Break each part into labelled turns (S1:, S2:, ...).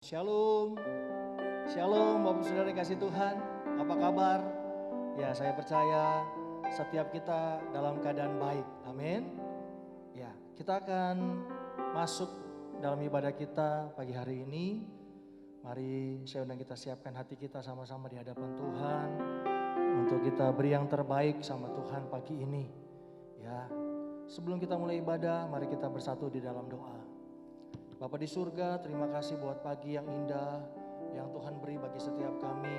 S1: Shalom, Shalom Bapak Saudara dikasih Tuhan, apa kabar? Ya saya percaya setiap kita dalam keadaan baik, amin. Ya kita akan masuk dalam ibadah kita pagi hari ini. Mari saya undang kita siapkan hati kita sama-sama di hadapan Tuhan. Untuk kita beri yang terbaik sama Tuhan pagi ini. Ya, sebelum kita mulai ibadah mari kita bersatu di dalam doa. Bapa di surga, terima kasih buat pagi yang indah yang Tuhan beri bagi setiap kami.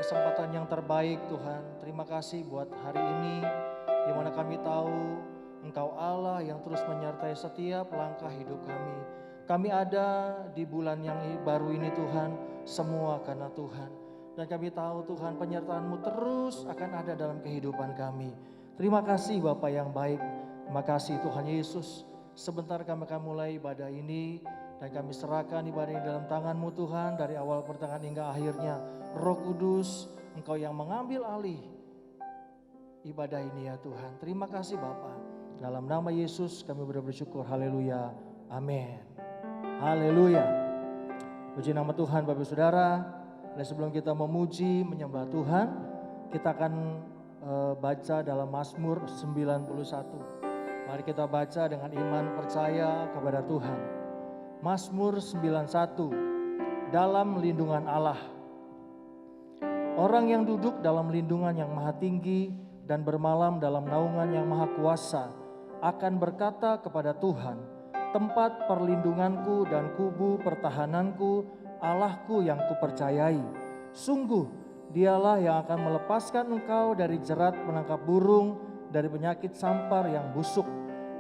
S1: Kesempatan yang terbaik Tuhan, terima kasih buat hari ini di mana kami tahu Engkau Allah yang terus menyertai setiap langkah hidup kami. Kami ada di bulan yang baru ini Tuhan, semua karena Tuhan. Dan kami tahu Tuhan penyertaan-Mu terus akan ada dalam kehidupan kami. Terima kasih Bapa yang baik, terima kasih Tuhan Yesus. Sebentar kami akan mulai ibadah ini dan kami serahkan ibadah ini dalam tangan-Mu Tuhan dari awal pertengahan hingga akhirnya. Roh Kudus, Engkau yang mengambil alih ibadah ini ya Tuhan. Terima kasih Bapa. Dalam nama Yesus kami bersyukur. Haleluya. Amin. Haleluya. Puji nama Tuhan Bapak Saudara. Dan sebelum kita memuji, menyembah Tuhan, kita akan baca dalam Mazmur 91. Mari kita baca dengan iman percaya kepada Tuhan. Mazmur 91, dalam lindungan Allah. Orang yang duduk dalam lindungan yang maha tinggi dan bermalam dalam naungan yang maha kuasa akan berkata kepada Tuhan, tempat perlindunganku dan kubu pertahananku, Allahku yang kupercayai. Sungguh dialah yang akan melepaskan engkau dari jerat penangkap burung, dari penyakit sampar yang busuk.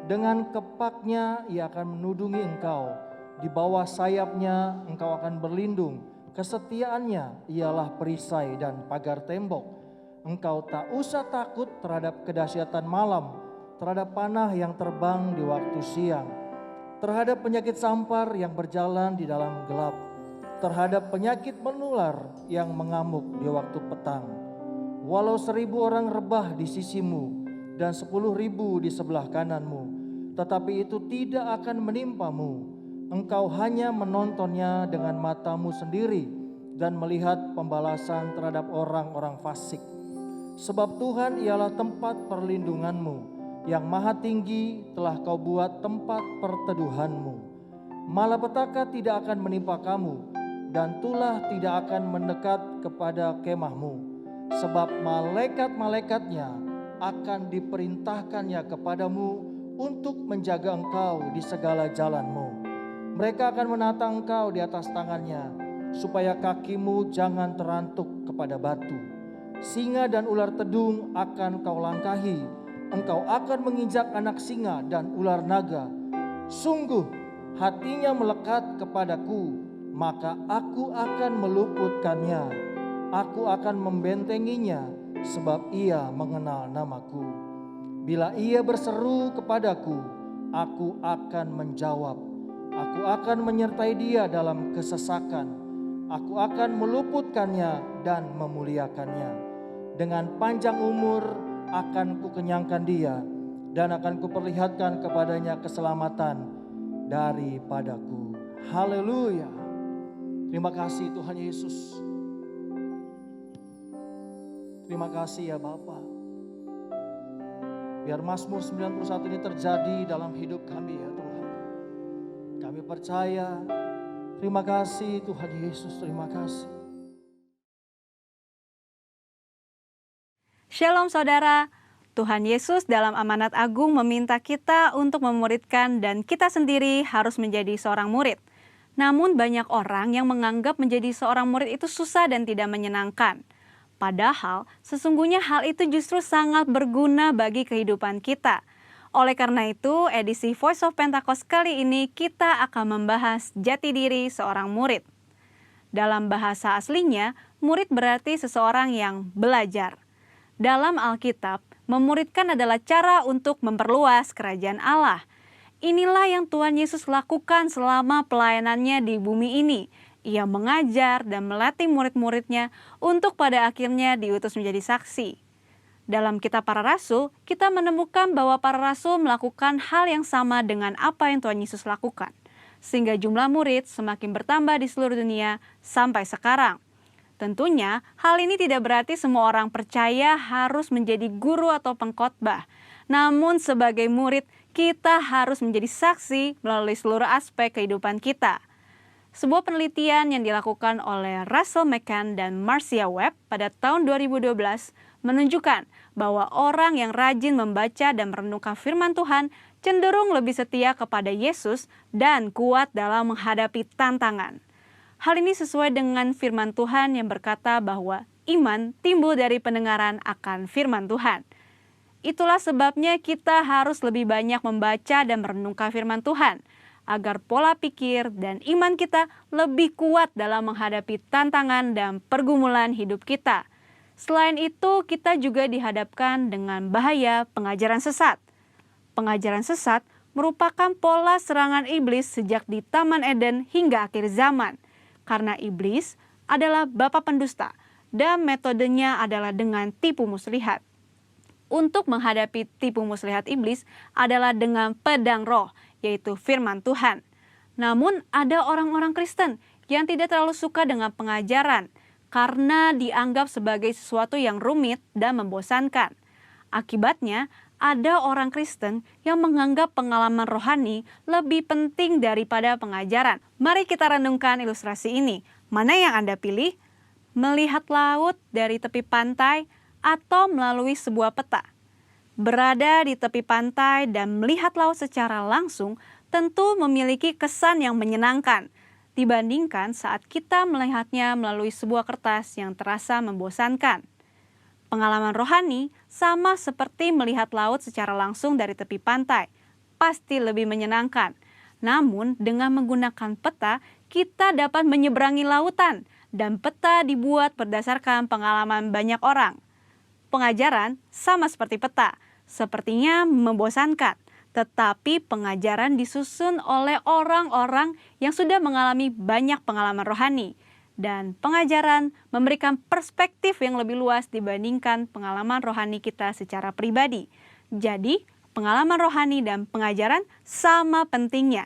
S1: Dengan kepaknya ia akan menudungi engkau. Di bawah sayapnya engkau akan berlindung. Kesetiaannya ialah perisai dan pagar tembok. Engkau tak usah takut terhadap kedahsyatan malam, terhadap panah yang terbang di waktu siang, terhadap penyakit sampar yang berjalan di dalam gelap, terhadap penyakit menular yang mengamuk di waktu petang. Walau 1000 orang rebah di sisimu dan 10.000 di sebelah kananmu, tetapi itu tidak akan menimpamu. Engkau hanya menontonnya dengan matamu sendiri dan melihat pembalasan terhadap orang-orang fasik. Sebab Tuhan ialah tempat perlindunganmu, yang maha tinggi telah kau buat tempat perteduhanmu. Malapetaka tidak akan menimpa kamu, dan tulah tidak akan mendekat kepada kemahmu. Sebab malaikat-malaikatnya akan diperintahkannya kepadamu untuk menjaga engkau di segala jalanmu. Mereka akan menata engkau di atas tangannya, supaya kakimu jangan terantuk kepada batu. Singa dan ular tedung akan kau langkahi, engkau akan menginjak anak singa dan ular naga. Sungguh hatinya melekat kepadaku, maka aku akan meluputkannya. Aku akan membentenginya, sebab ia mengenal namaku. Bila ia berseru kepadaku, aku akan menjawab. Aku akan menyertai dia dalam kesesakan. Aku akan meluputkannya dan memuliakannya. Dengan panjang umur akan kukenyangkan dia, dan akan kuperlihatkan kepadanya keselamatan daripadaku. Haleluya. Terima kasih Tuhan Yesus. Terima kasih ya Bapa. Biar Mazmur 91 ini terjadi dalam hidup kami ya Tuhan. Kami percaya. Terima kasih Tuhan Yesus, terima kasih.
S2: Shalom saudara, Tuhan Yesus dalam amanat agung meminta kita untuk memuridkan dan kita sendiri harus menjadi seorang murid. Namun banyak orang yang menganggap menjadi seorang murid itu susah dan tidak menyenangkan. Padahal sesungguhnya hal itu justru sangat berguna bagi kehidupan kita. Oleh karena itu, edisi Voice of Pentecost kali ini kita akan membahas jati diri seorang murid. Dalam bahasa aslinya, murid berarti seseorang yang belajar. Dalam Alkitab, memuridkan adalah cara untuk memperluas kerajaan Allah. Inilah yang Tuhan Yesus lakukan selama pelayanannya di bumi ini. Ia mengajar dan melatih murid-muridnya untuk pada akhirnya diutus menjadi saksi. Dalam kitab para rasul, kita menemukan bahwa para rasul melakukan hal yang sama dengan apa yang Tuhan Yesus lakukan. sehingga jumlah murid semakin bertambah di seluruh dunia sampai sekarang. Tentunya, hal ini tidak berarti semua orang percaya harus menjadi guru atau pengkhotbah. Namun sebagai murid, kita harus menjadi saksi melalui seluruh aspek kehidupan kita. Sebuah penelitian yang dilakukan oleh Russell McCann dan Marcia Webb pada tahun 2012 menunjukkan bahwa orang yang rajin membaca dan merenungkan firman Tuhan cenderung lebih setia kepada Yesus dan kuat dalam menghadapi tantangan. Hal ini sesuai dengan firman Tuhan yang berkata bahwa iman timbul dari pendengaran akan firman Tuhan. Itulah sebabnya kita harus lebih banyak membaca dan merenungkan firman Tuhan, agar pola pikir dan iman kita lebih kuat dalam menghadapi tantangan dan pergumulan hidup kita. Selain itu, kita juga dihadapkan dengan bahaya pengajaran sesat. Pengajaran sesat merupakan pola serangan iblis sejak di Taman Eden hingga akhir zaman. Karena iblis adalah bapa pendusta dan metodenya adalah dengan tipu muslihat. Untuk menghadapi tipu muslihat iblis adalah dengan pedang roh, yaitu firman Tuhan. Namun ada orang-orang Kristen yang tidak terlalu suka dengan pengajaran karena dianggap sebagai sesuatu yang rumit dan membosankan. Akibatnya, ada orang Kristen yang menganggap pengalaman rohani lebih penting daripada pengajaran. Mari kita renungkan ilustrasi ini. Mana yang Anda pilih? Melihat laut dari tepi pantai atau melalui sebuah peta? Berada di tepi pantai dan melihat laut secara langsung tentu memiliki kesan yang menyenangkan dibandingkan saat kita melihatnya melalui sebuah kertas yang terasa membosankan. Pengalaman rohani sama seperti melihat laut secara langsung dari tepi pantai, pasti lebih menyenangkan. Namun dengan menggunakan peta, kita dapat menyeberangi lautan dan peta dibuat berdasarkan pengalaman banyak orang. Pengajaran sama seperti peta, sepertinya membosankan, tetapi pengajaran disusun oleh orang-orang yang sudah mengalami banyak pengalaman rohani. Dan pengajaran memberikan perspektif yang lebih luas dibandingkan pengalaman rohani kita secara pribadi. Jadi, pengalaman rohani dan pengajaran sama pentingnya.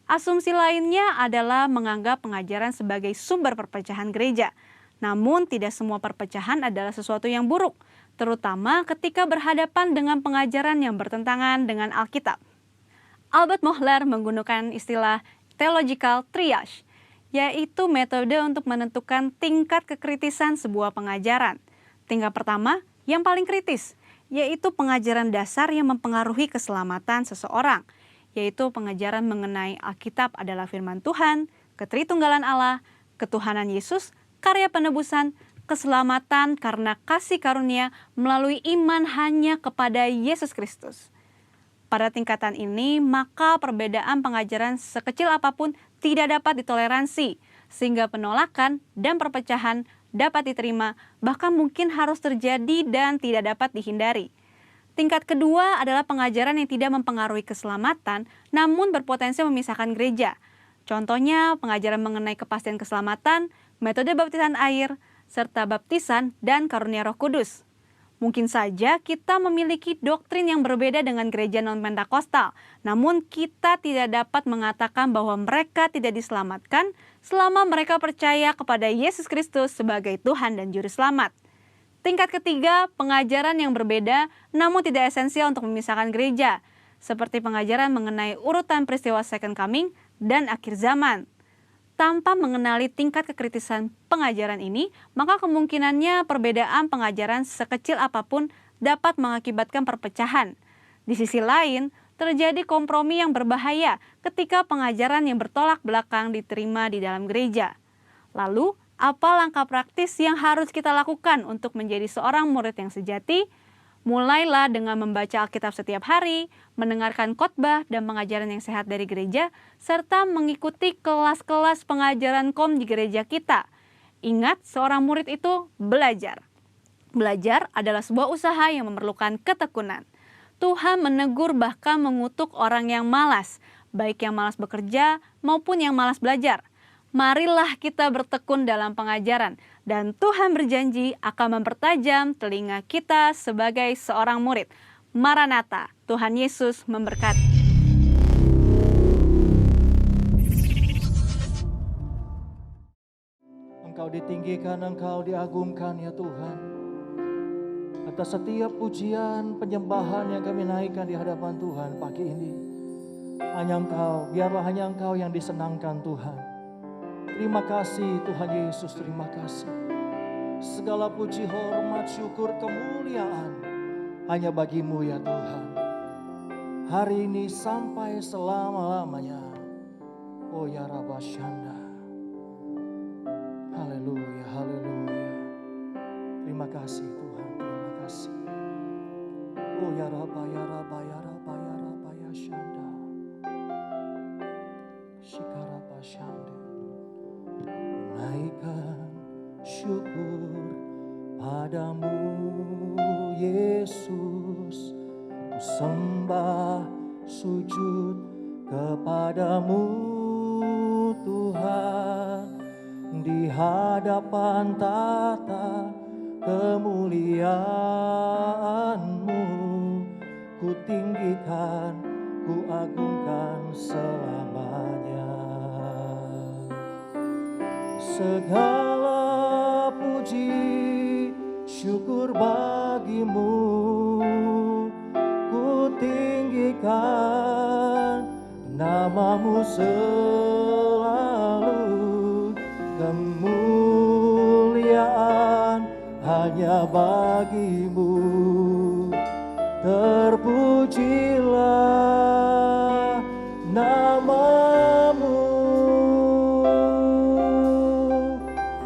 S2: Asumsi lainnya adalah menganggap pengajaran sebagai sumber perpecahan gereja. Namun, tidak semua perpecahan adalah sesuatu yang buruk, terutama ketika berhadapan dengan pengajaran yang bertentangan dengan Alkitab. Albert Mohler menggunakan istilah theological triage, yaitu metode untuk menentukan tingkat kekritisan sebuah pengajaran. Tingkat pertama, yang paling kritis, yaitu pengajaran dasar yang mempengaruhi keselamatan seseorang, yaitu pengajaran mengenai Alkitab adalah firman Tuhan, ketritunggalan Allah, ketuhanan Yesus, karya penebusan, keselamatan karena kasih karunia melalui iman hanya kepada Yesus Kristus. Pada tingkatan ini, maka perbedaan pengajaran sekecil apapun tidak dapat ditoleransi, sehingga penolakan dan perpecahan dapat diterima, bahkan mungkin harus terjadi dan tidak dapat dihindari. Tingkat kedua adalah pengajaran yang tidak mempengaruhi keselamatan, namun berpotensi memisahkan gereja. Contohnya, pengajaran mengenai kepastian keselamatan, metode baptisan air, serta baptisan dan karunia Roh Kudus. Mungkin saja kita memiliki doktrin yang berbeda dengan gereja non-Pentakosta, namun kita tidak dapat mengatakan bahwa mereka tidak diselamatkan selama mereka percaya kepada Yesus Kristus sebagai Tuhan dan Juru Selamat. Tingkat ketiga, pengajaran yang berbeda namun tidak esensial untuk memisahkan gereja, seperti pengajaran mengenai urutan peristiwa Second Coming dan akhir zaman. Tanpa mengenali tingkat kekritisan pengajaran ini, maka kemungkinannya perbedaan pengajaran sekecil apapun dapat mengakibatkan perpecahan. Di sisi lain, terjadi kompromi yang berbahaya ketika pengajaran yang bertolak belakang diterima di dalam gereja. Lalu, apa langkah praktis yang harus kita lakukan untuk menjadi seorang murid yang sejati? Mulailah dengan membaca Alkitab setiap hari, mendengarkan khotbah dan pengajaran yang sehat dari gereja, serta mengikuti kelas-kelas pengajaran di gereja kita. Ingat, seorang murid itu belajar. Belajar adalah sebuah usaha yang memerlukan ketekunan. Tuhan menegur bahkan mengutuk orang yang malas, baik yang malas bekerja maupun yang malas belajar. Marilah kita bertekun dalam pengajaran, dan Tuhan berjanji akan mempertajam telinga kita sebagai seorang murid. Maranatha, Tuhan Yesus memberkati.
S1: Engkau ditinggikan, Engkau diagungkan ya Tuhan. Atas setiap pujian, penyembahan yang kami naikkan di hadapan Tuhan pagi ini. Hanya Engkau, biarlah hanya Engkau yang disenangkan Tuhan. Terima kasih Tuhan Yesus, terima kasih. Segala puji, hormat, syukur, kemuliaan hanya bagi-Mu ya Tuhan. Hari ini sampai selama-lamanya. Oh ya Rabba Shanda. Haleluya, haleluya. Terima kasih Tuhan, terima kasih. Oh ya Rabba, ya Rabba, ya Rabba, ya Rabba, ya Shanda. Shikaraba Shanda. Naikkan syukur padamu Yesus, ku sembah sujud kepadamu Tuhan, di hadapan tata kemuliaan-Mu, ku tinggikan, ku agungkan selamanya. Segala puji syukur bagi-Mu, ku tinggikan nama-Mu selalu. Kemuliaan hanya bagi-Mu, terpujilah nama-Mu.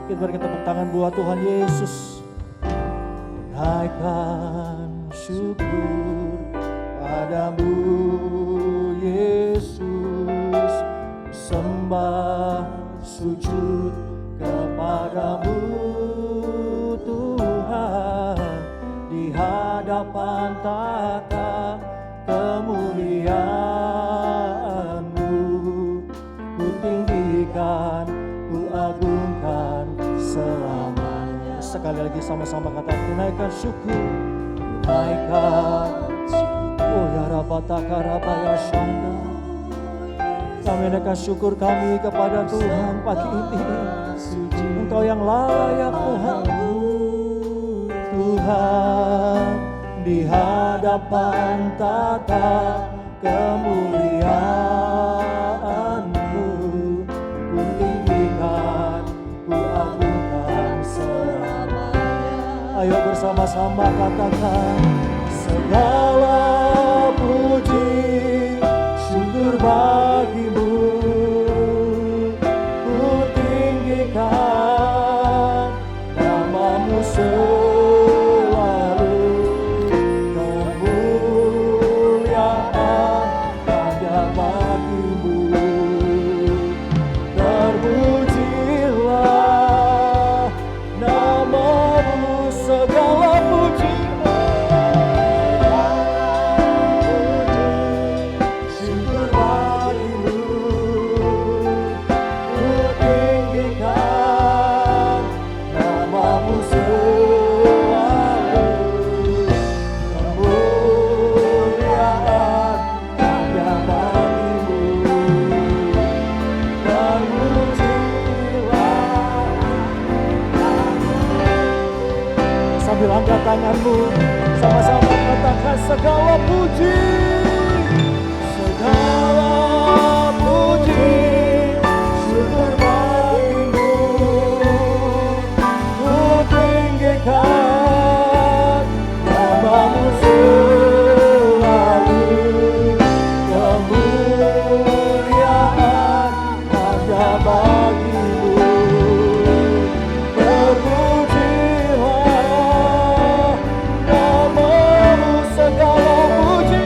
S1: Kita berikan tepuk tangan buat Tuhan Yesus. Naikkan syukur padamu Yesus, sembah sujud kepadamu Tuhan, di hadapan tata kemuliaan-Mu, ku tinggikan, ku agungkan selamanya. Sekali lagi sama-sama katakan, naikkan syukur, naikkan syukur. Oh ya Rabataka Rabaya Shanda. Kami naikkan syukur kami kepada Tuhan pagi ini. Engkau yang layak Tuhan. Tuhan, di hadapan tata kemuliaan-Mu, ku tinggikan, ku agungkan selamanya. Ayo bersama-sama katakan, segala puji syukur bagi-Mu, ku tinggikan nama-Mu selalu. Kemuliaan hanya bagi-Mu, terpujilah nama-Mu. Segala puji syukur bagi-Mu, ku tinggikan nama-Mu selalu. Kemuliaan hanya bagi-Mu, terpujilah. Sambil angkat tanganmu, sama-sama katakan, segala puji, segala puji syukur bagi-Mu, ku tinggikan nama-Mu selalu. Kemuliaan hanya bagi-Mu, terpujilah nama-Mu. Segala puji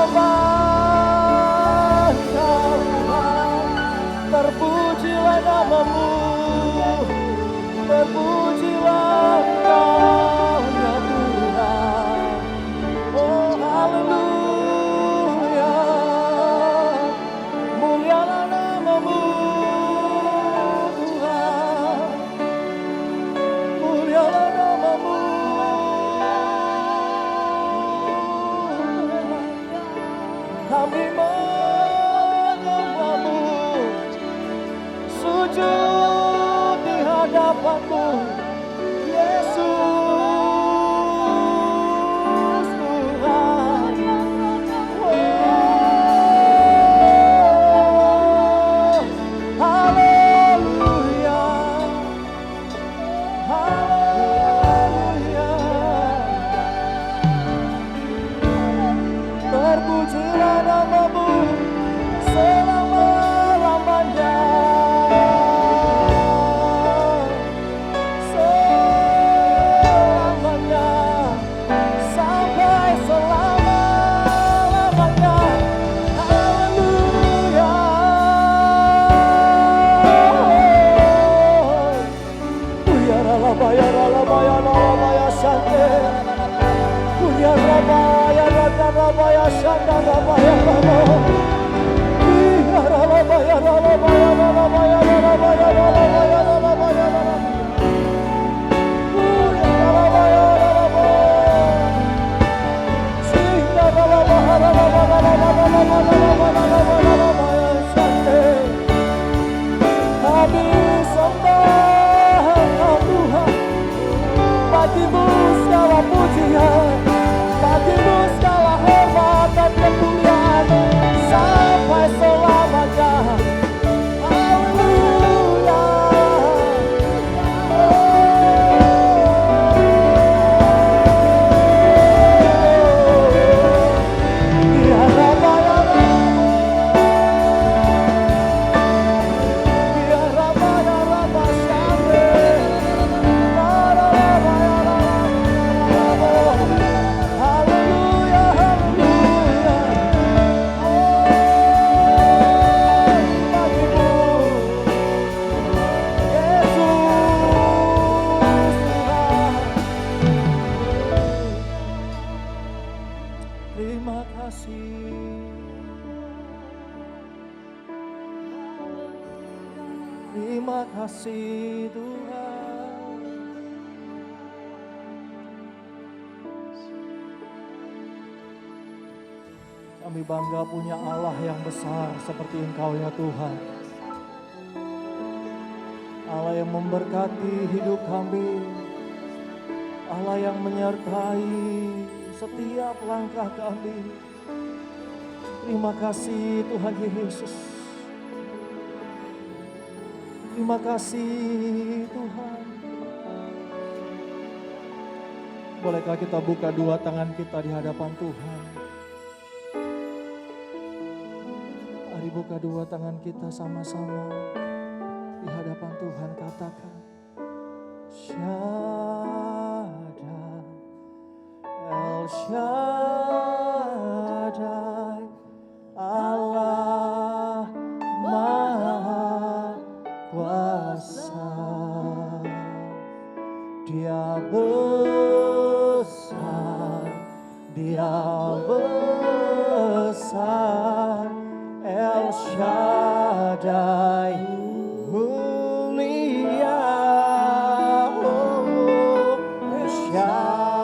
S1: menyembah Engkau Tuhan. Terpujilah namamu, terpujilah Engkau ya Tuhan. Oh haleluya, mulialah namamu Tuhan, mulialah namamu. Kami menyembahmu, sujud di hadapanmu, Yesus Tuhan. Oh, haleluya, haleluya. Terpujilah namamu selama-lamanya, selamanya, sampai selama-lamanya. Haleluya. Uyaralabaya, ralabaya, ralabaya, shante. Uyarabaya, ralabaya, shanta, rabaya, rabo. Uyaralabaya, ralabaya, ralabaya, ralabaya, ralabaya, ralabaya, ralabaya. Uyaralabaya, ralabaya. Sehingga ralabaya, ralabaya, ralabaya, ralabaya, ralabaya, shante. Kami sembah Engkau Tuhan, bagimu segala pujian, bagimu segala hormat dan kemuliaan sampai selamanya. Haleluya. Ya Rabba, ya Rabba. Ya Rabba, ya Rabba, Shante. Ya Rabba, ya Rabba. Haleluya, haleluya. Oh, bagimu, Yesus Tuhan. Terima kasih. Terima kasih Tuhan. Kami bangga punya Allah yang besar seperti Engkau ya Tuhan. Allah yang memberkati hidup kami. Allah yang menyertai setiap langkah kami. Terima kasih Tuhan Yesus. Terima kasih Tuhan. Bolehkah kita buka dua tangan kita di hadapan Tuhan? Mari buka dua tangan kita sama-sama di hadapan Tuhan. Katakan Shaddai, El Shaddai, Allah Maha Kuasa. Dia besar, Dia besar, El Shaddai mulia. Oh, El Shaddai,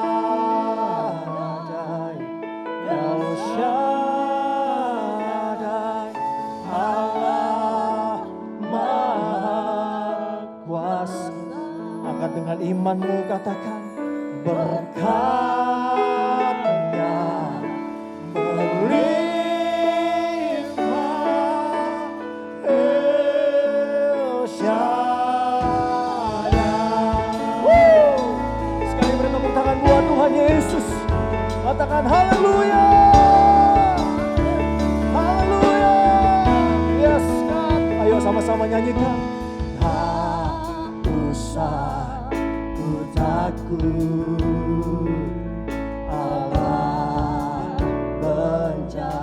S1: El Shaddai, Allah Maha Kuasa. Angkat dengan imanmu, katakan berkat-Nya melimpah, El Shaddai. Sekali beri tepuk tangan buat Tuhan Yesus. Katakan haleluya, haleluya. Yes God. Ayo sama-sama nyanyikan. Tak usah ku takut, Allah bencana.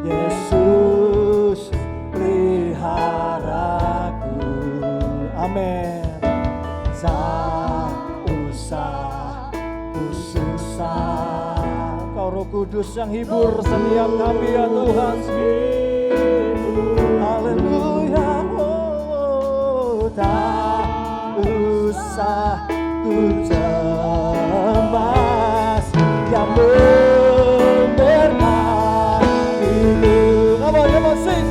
S1: Yesus peliharaku. Amin. Tak usah ku susah, Kau Roh Kudus yang hibur setiap kami ya Tuhan. Haleluya. Oh, tak usah ku cemas, yang memberkatiku. Come on, sing.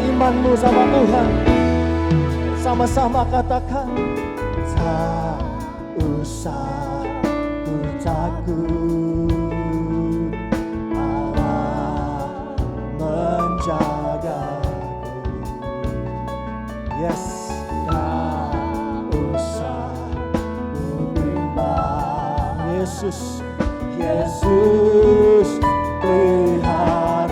S1: Imanmu sama Tuhan, sama-sama katakan, tak usah ku takut, Allah menjagaku. Yes, tak usah ku bimbang, Yesus peliharaku.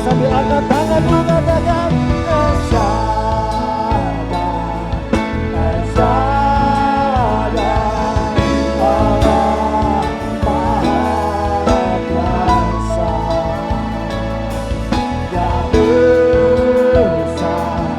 S1: Sambil angkat tanganmu katakan, El Shaddai, Allah Maha Kuasa, yang besar,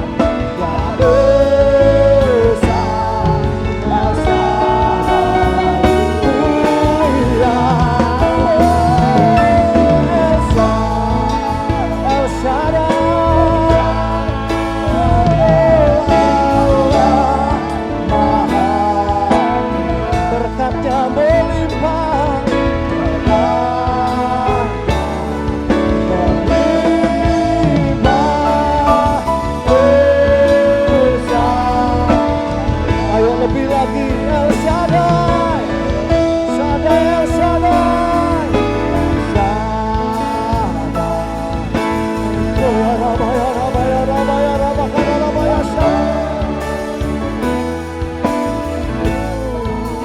S1: El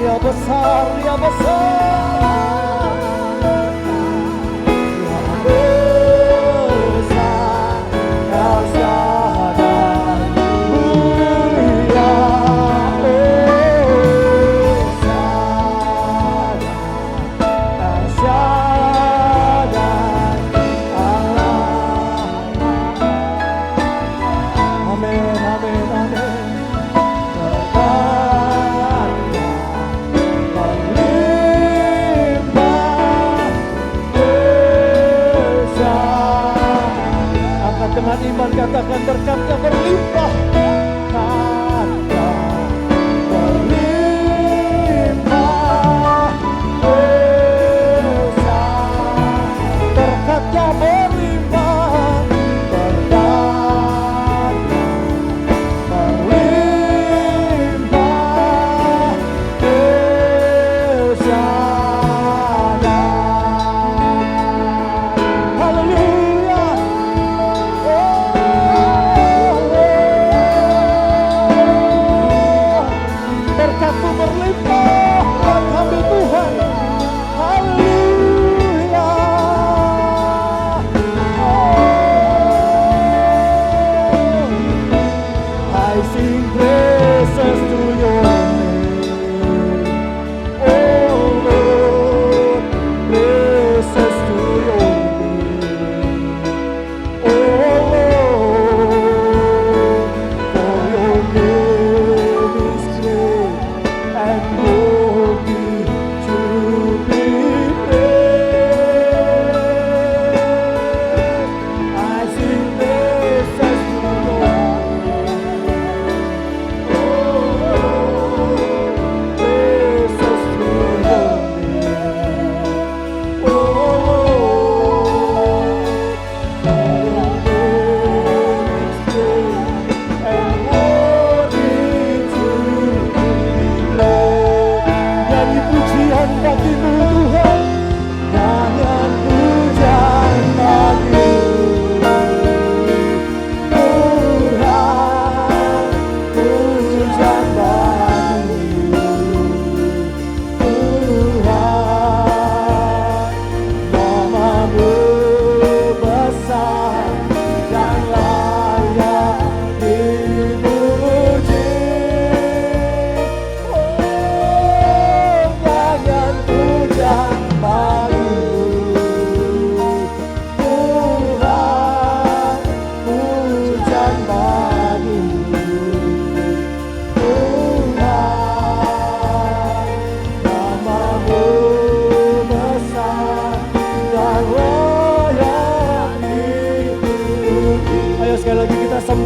S1: besar, dia besar, dia besar, El Shaddai, mulia, El Shaddai, Allah. Amin, amin, amin.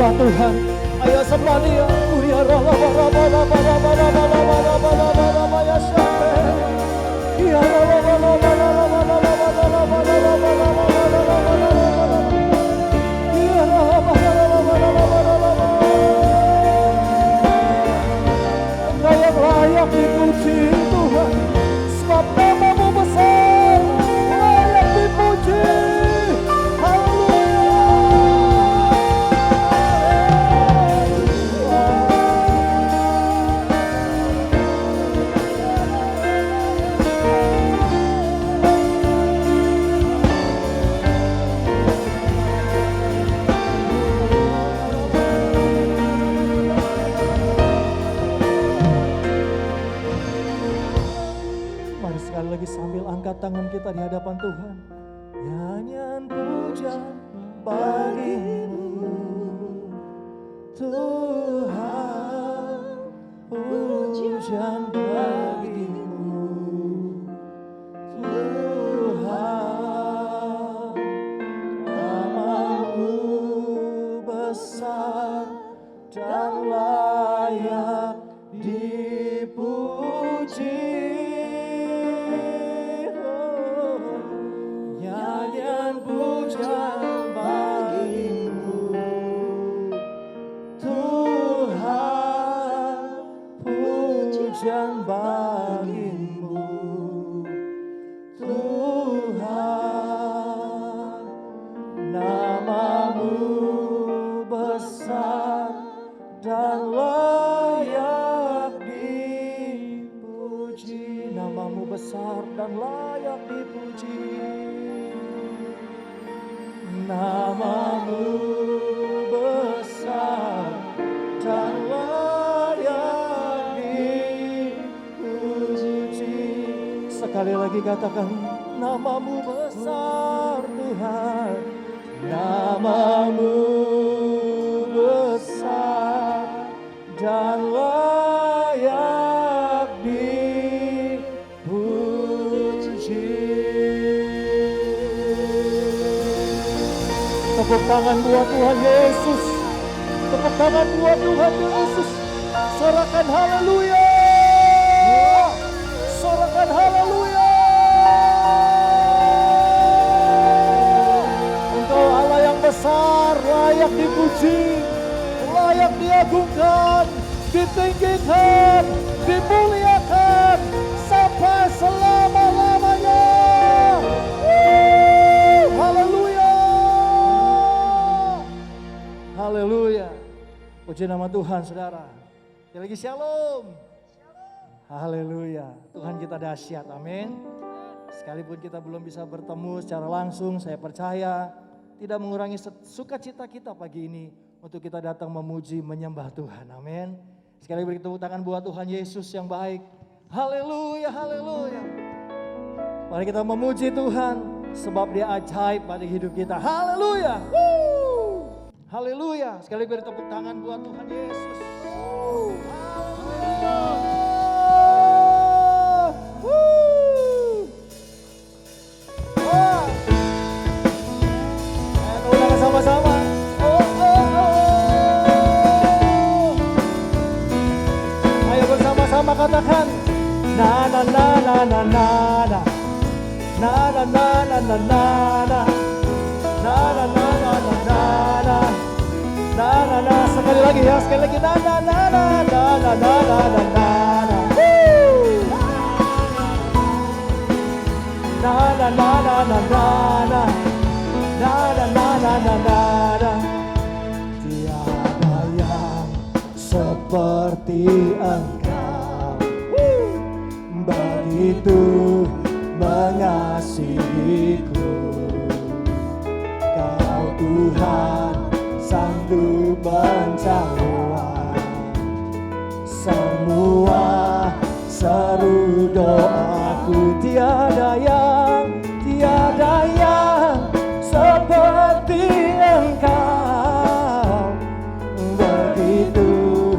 S1: sembah Tuhan. Ayo sembah Dia. Engkau yang layak dipuji Tuhan, sebab nama-Mu besar, layak dipuji. Mari sekali lagi sambil angkat tangan kita di hadapan Tuhan. Nyanyian puja bagimu Tuhan, pujian bagimu Tuhan, nama-Mu besar dan layak dipuji. Nyanyian pujian bagimu Tuhan, pujian bagimu Tuhan, nama-Mu besar dan layak dipuji. Nama-Mu besar dan layak dipuji. Nama-Mu besar dan layak dipuji. Sekali lagi katakan, nama-Mu besar Tuhan, nama-Mu besar dan layak dipuji. Tepuk tangan buat Tuhan Yesus. Tepuk tangan buat Tuhan Yesus. Sorakan haleluya. Sorakan haleluya. Engkau Allah yang besar, layak dipuji, layak diagungkan, ditinggikan, dimuliakan sampai selama-lamanya. Haleluya. Haleluya. Puji nama Tuhan, saudara. Sekali lagi shalom. Haleluya. Tuhan kita dahsyat, amin. Sekalipun kita belum bisa bertemu secara langsung, saya percaya tidak mengurangi sukacita kita pagi ini untuk kita datang memuji, menyembah Tuhan, amin. Sekali beri tepuk tangan buat Tuhan Yesus yang baik. Haleluya, haleluya. Mari kita memuji Tuhan sebab Dia ajaib pada hidup kita. Haleluya. Haleluya. Sekali beri tepuk tangan buat Tuhan Yesus. Haleluya. Ulang sama-sama. Ayo bersama-sama katakan. Na na na na na na na. Na na na na na na na. Na na na na na na na. Na na na, sekali lagi ya, sekali lagi. Na na na na na na na na na na. Na na na na na na na. Na na na na na na na. Tiada yang seperti Engkau, begitu mengasihiku. Kau Tuhan sanggup menjawab semua seru doaku. Tiada yang seperti Engkau, begitu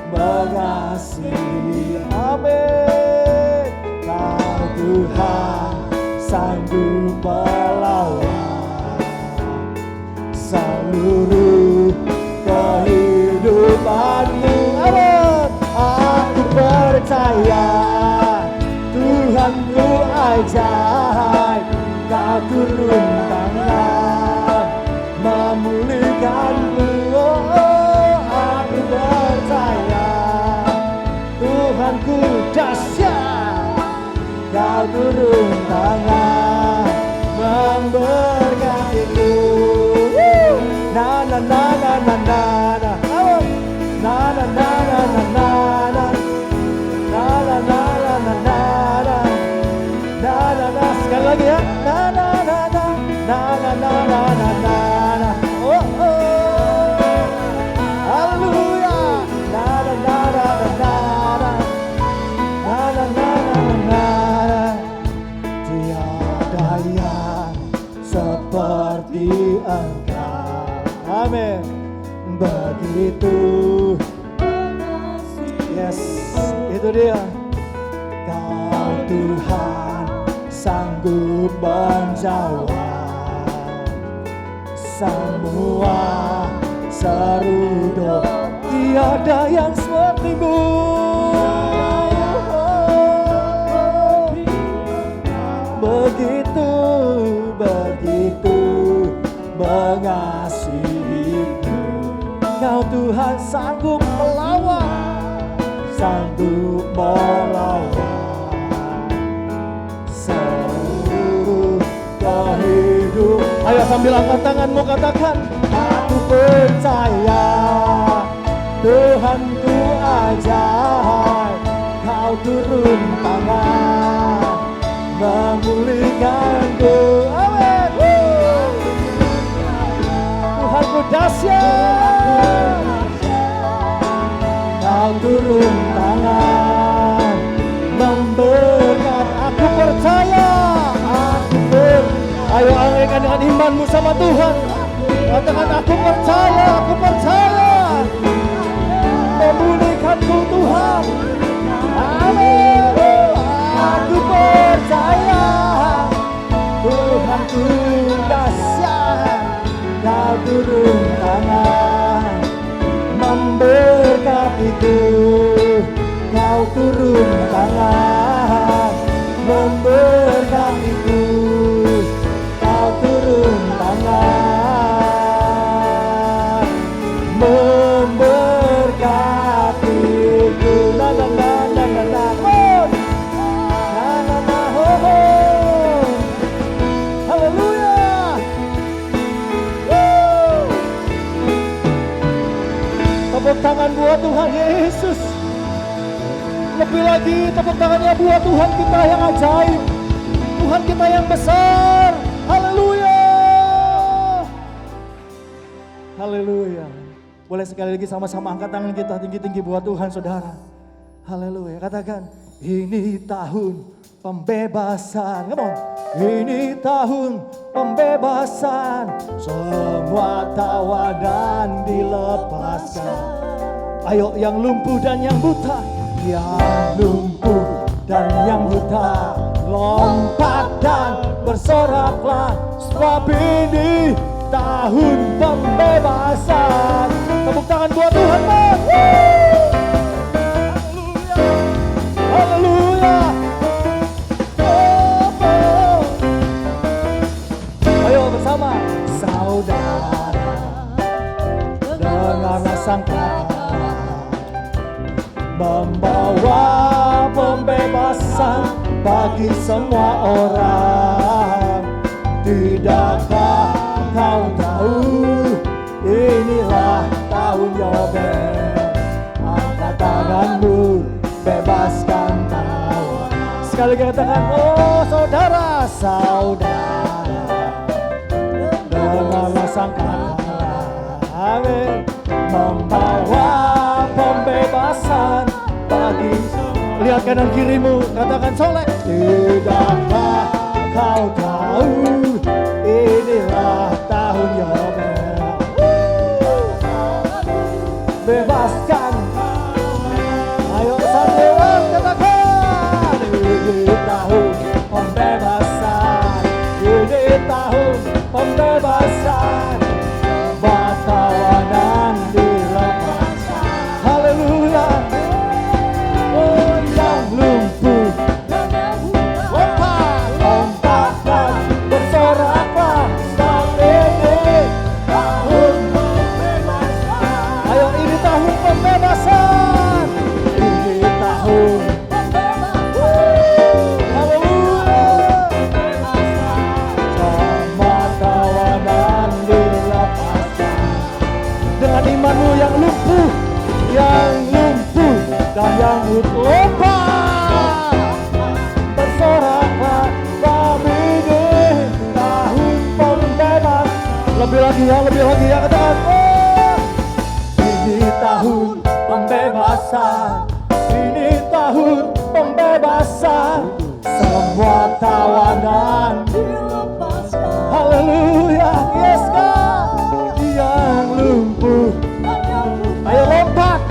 S1: mengasihi. Amin. Kau Tuhan sanggup melawan seluruh kehidupan. dahsyat. Kau turun tangan memberkatiku. Na na na na na na na. Na na na na na na na. Na na na na na na na. Na na na, sekali lagi ya. Na na na na. Na na na na na na na. Oh oh. Haleluya. Na na na na na na. Na na na na na na. Tiada yang seperti Engkau. Amin. Begitu. Yes, itu dia. Kau Tuhan sanggup menjawab semua seru doa. Tiada yang seperti-Mu. Begitu, begitu mengasihi-Mu. Kau Tuhan sanggup melawan, sanggup melawan seluruh kehidupan. Ayo sambil angkat tanganmu katakan, aku percaya Tuhanku ajaib. Kau turun tangan memulihkanku. Amin. Tuhanku dahsyat. Kau turun tangan memberkat. Aku percaya. Ayo angkat dengan imanmu sama Tuhan. Katakan aku percaya, aku percaya. Memulihkanku Tuhan. Amin. Aku percaya Tuhanku dahsyat. Kau turun tangan memberkatiku. Kau turun tangan memberkatiku. Kau turun tangan memberkatiku. Na na na na na na. Na na na ho ho. Haleluya. Tepuk tangan buat Tuhan Yesus. Lebih lagi tepuk tangannya buat Tuhan kita yang ajaib. Tuhan kita yang besar. Haleluya. Haleluya. Boleh sekali lagi sama-sama angkat tangan kita tinggi-tinggi buat Tuhan saudara. Haleluya. Katakan, ini tahun pembebasan. Come on. Ini tahun pembebasan. Semua tawanan dilepaskan. Ayo yang lumpuh dan yang buta. Yang lumpuh dan yang buta, lompat dan bersoraklah, sebab ini tahun pembebasan. Tepuk tangan buat Tuhan, Mas. Haleluya. Oh, oh. Ayo bersama. Saudara, dengarlah sang membawa pembebasan bagi semua orang. Tidakkah kau tahu, inilah tahun Yobel. Angkat tanganmu, bebaskan tawanan. Sekali lagi katakan, oh saudara, saudara, dengarlah sang kata. Amin. Membawa pembebasan bagi. Lihat kanan kirimu, katakan soleh. Tidakkah kau tahu, inilah tahun Yobel. Bebaskan. Ayo sambil katakan, ini tahun pembebasan. Ini tahun pembebasan. Tawanan dilepaskan. Haleluya. Oh yang lumpuh lompat, lompat dan bersoraklah, sebab dan yang lompat bersoraklah kami di tahun pembebas. Lebih lagi ya katakan, ini tahun pembebasan, ini tahun pembebasan, semua tawanan dilepaskan. Haleluya, yes God, yang lumpuh, ayo lompat,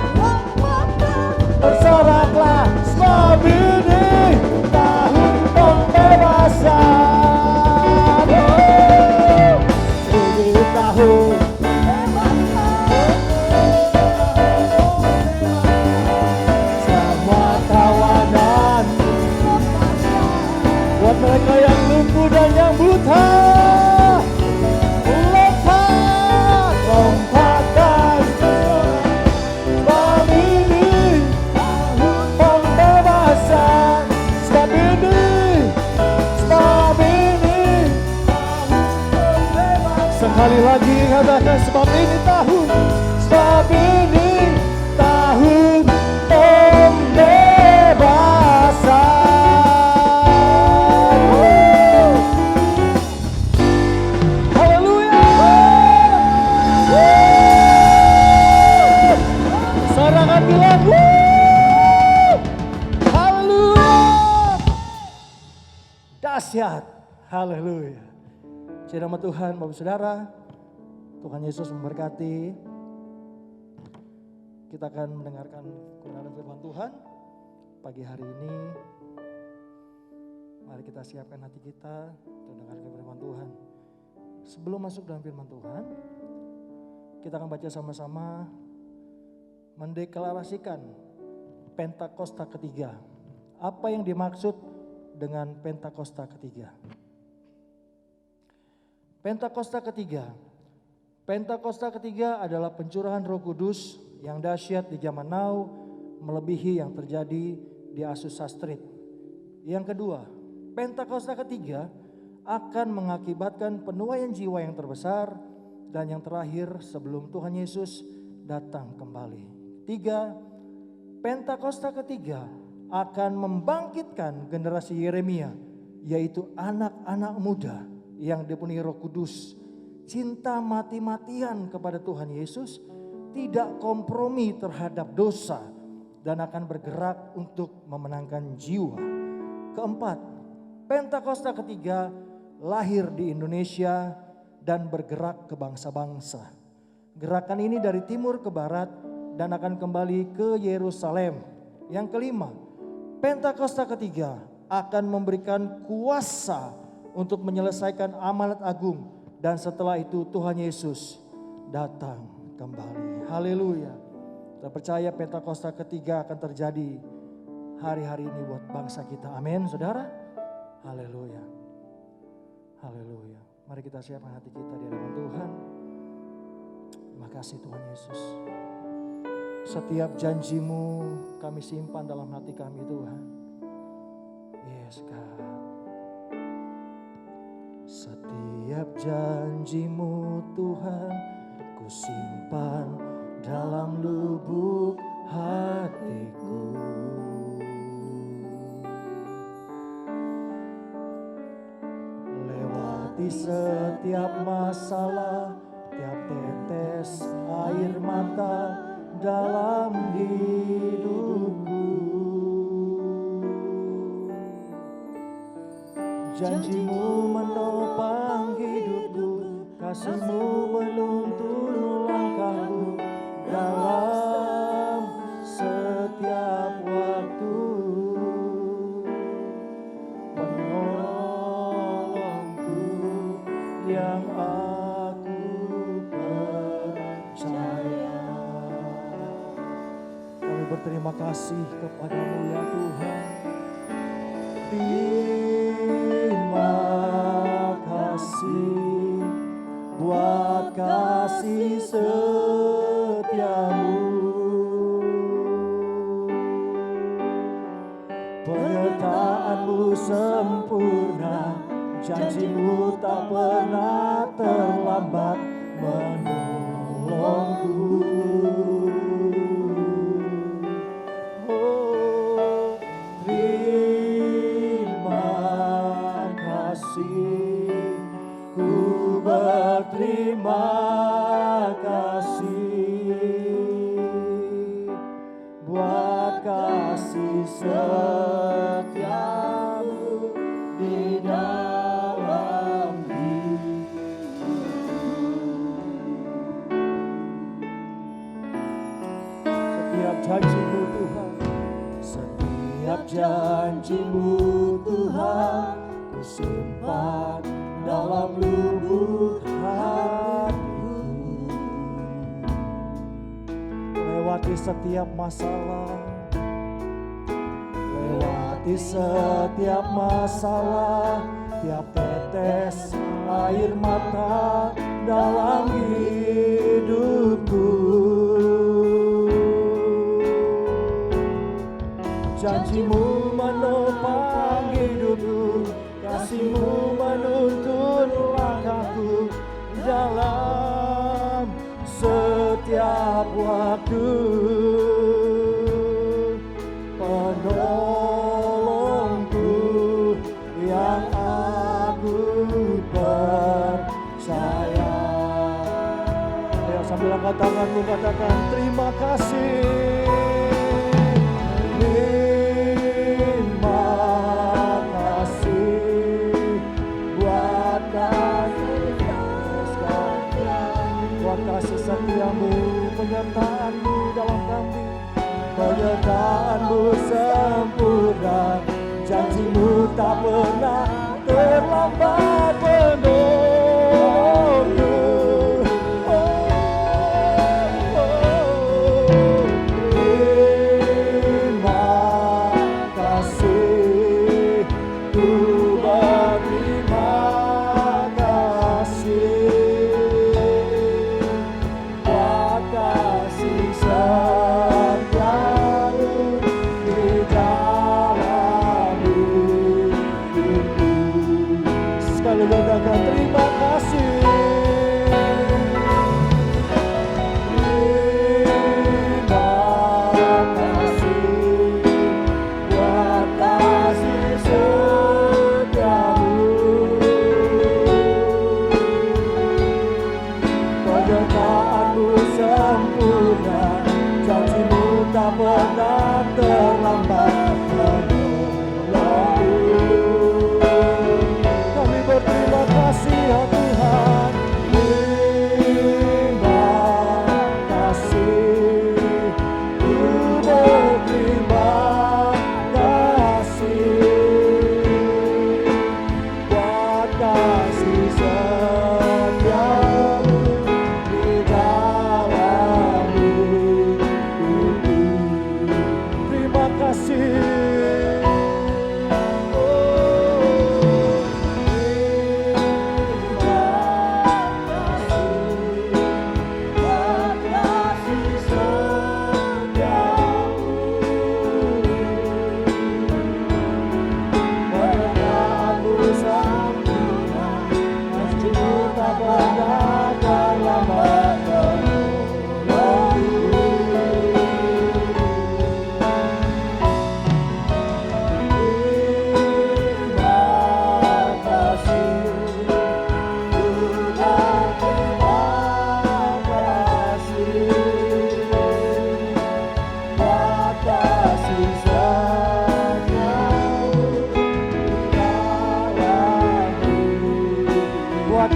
S1: bersoraklah sebab ini tahun pembebasan. Ini tahun semua tawanan buat mereka yang lumpuh dan yang buta. Lompatan sebab ini pembebasan, sebab ini sekali lagi katakan, sebab ini tahun pembebasan. Haleluya. Sorangan bilang haleluya. Dahsyat. Haleluya. Puji nama Tuhan, Bapak Saudara. Tuhan Yesus memberkati. Kita akan mendengarkan kebenaran firman Tuhan pagi hari ini. Mari kita siapkan hati kita untuk mendengarkan firman Tuhan. Sebelum masuk dalam firman Tuhan, kita akan baca sama-sama mendeklarasikan Pentakosta ketiga. Apa yang dimaksud dengan Pentakosta ketiga? Pentakosta ketiga. Pentakosta ketiga adalah pencurahan Roh Kudus yang dahsyat di zaman now, melebihi yang terjadi di Azusa Street. Yang kedua, Pentakosta ketiga akan mengakibatkan penuaian jiwa yang terbesar dan yang terakhir sebelum Tuhan Yesus datang kembali. Tiga, Pentakosta ketiga akan membangkitkan generasi Yeremia, yaitu anak-anak muda yang dipenuhi Roh Kudus, cinta mati-matian kepada Tuhan Yesus, tidak kompromi terhadap dosa, dan akan bergerak untuk memenangkan jiwa. Keempat, Pentakosta ketiga lahir di Indonesia dan bergerak ke bangsa-bangsa. Gerakan ini dari timur ke barat dan akan kembali ke Yerusalem. Yang kelima, Pentakosta ketiga akan memberikan kuasa untuk menyelesaikan amanat agung, dan setelah itu Tuhan Yesus datang kembali. Haleluya. Kita percaya Pentakosta ketiga akan terjadi hari-hari ini buat bangsa kita. Amin, saudara. Haleluya. Haleluya. Mari kita siapkan hati kita di hadapan Tuhan. Terima kasih Tuhan Yesus. Setiap janji-Mu kami simpan dalam hati kami Tuhan. Yes God. Setiap janji-Mu Tuhan ku simpan dalam lubuk hatiku. Lewati setiap masalah, tiap tetes air mata dalam hidupku. Janji-Mu menopang hidupku, kasih-Mu menuntun langkahku dalam setiap waktu. Penolongku yang aku percaya. Kami berterima kasih kepada-Mu ya Tuhan. Terima kasih buat kasih setiamu, penyertaan-Mu sempurna, janji-Mu tak pernah terlambat menolongku. Oh, buat kasih setiamu di dalam hidupku. Setiap janji-Mu Tuhan, setiap janji-Mu Tuhan, ku simpan dalam lubuk hatiku. Lewati setiap masalah, lewati setiap masalah, tiap tetes air mata dalam hidupku. Janji-Mu menopang hidupku, kasih-Mu menuntun langkahku dalam setiap waktu. Penolongku yang aku percaya. Ayo sambil angkat tanganmu katakan terima kasih. Terima kasih buat kasih setiamu, penyertaan-Mu dalam kami, penyertaan-Mu sempurna, janji-Mu tak pernah terlambat penolongku. Terima kasih, ku berterima kasih buat kasih setiamu di dalam hidupku. Sekali katakan terima kasih. Tak pernah terlambat menolongku. Kami berterima kasih ya Tuhan. Terima kasih, ku berterima kasih buat kasih setiamu di dalam hidupku. Terima kasih.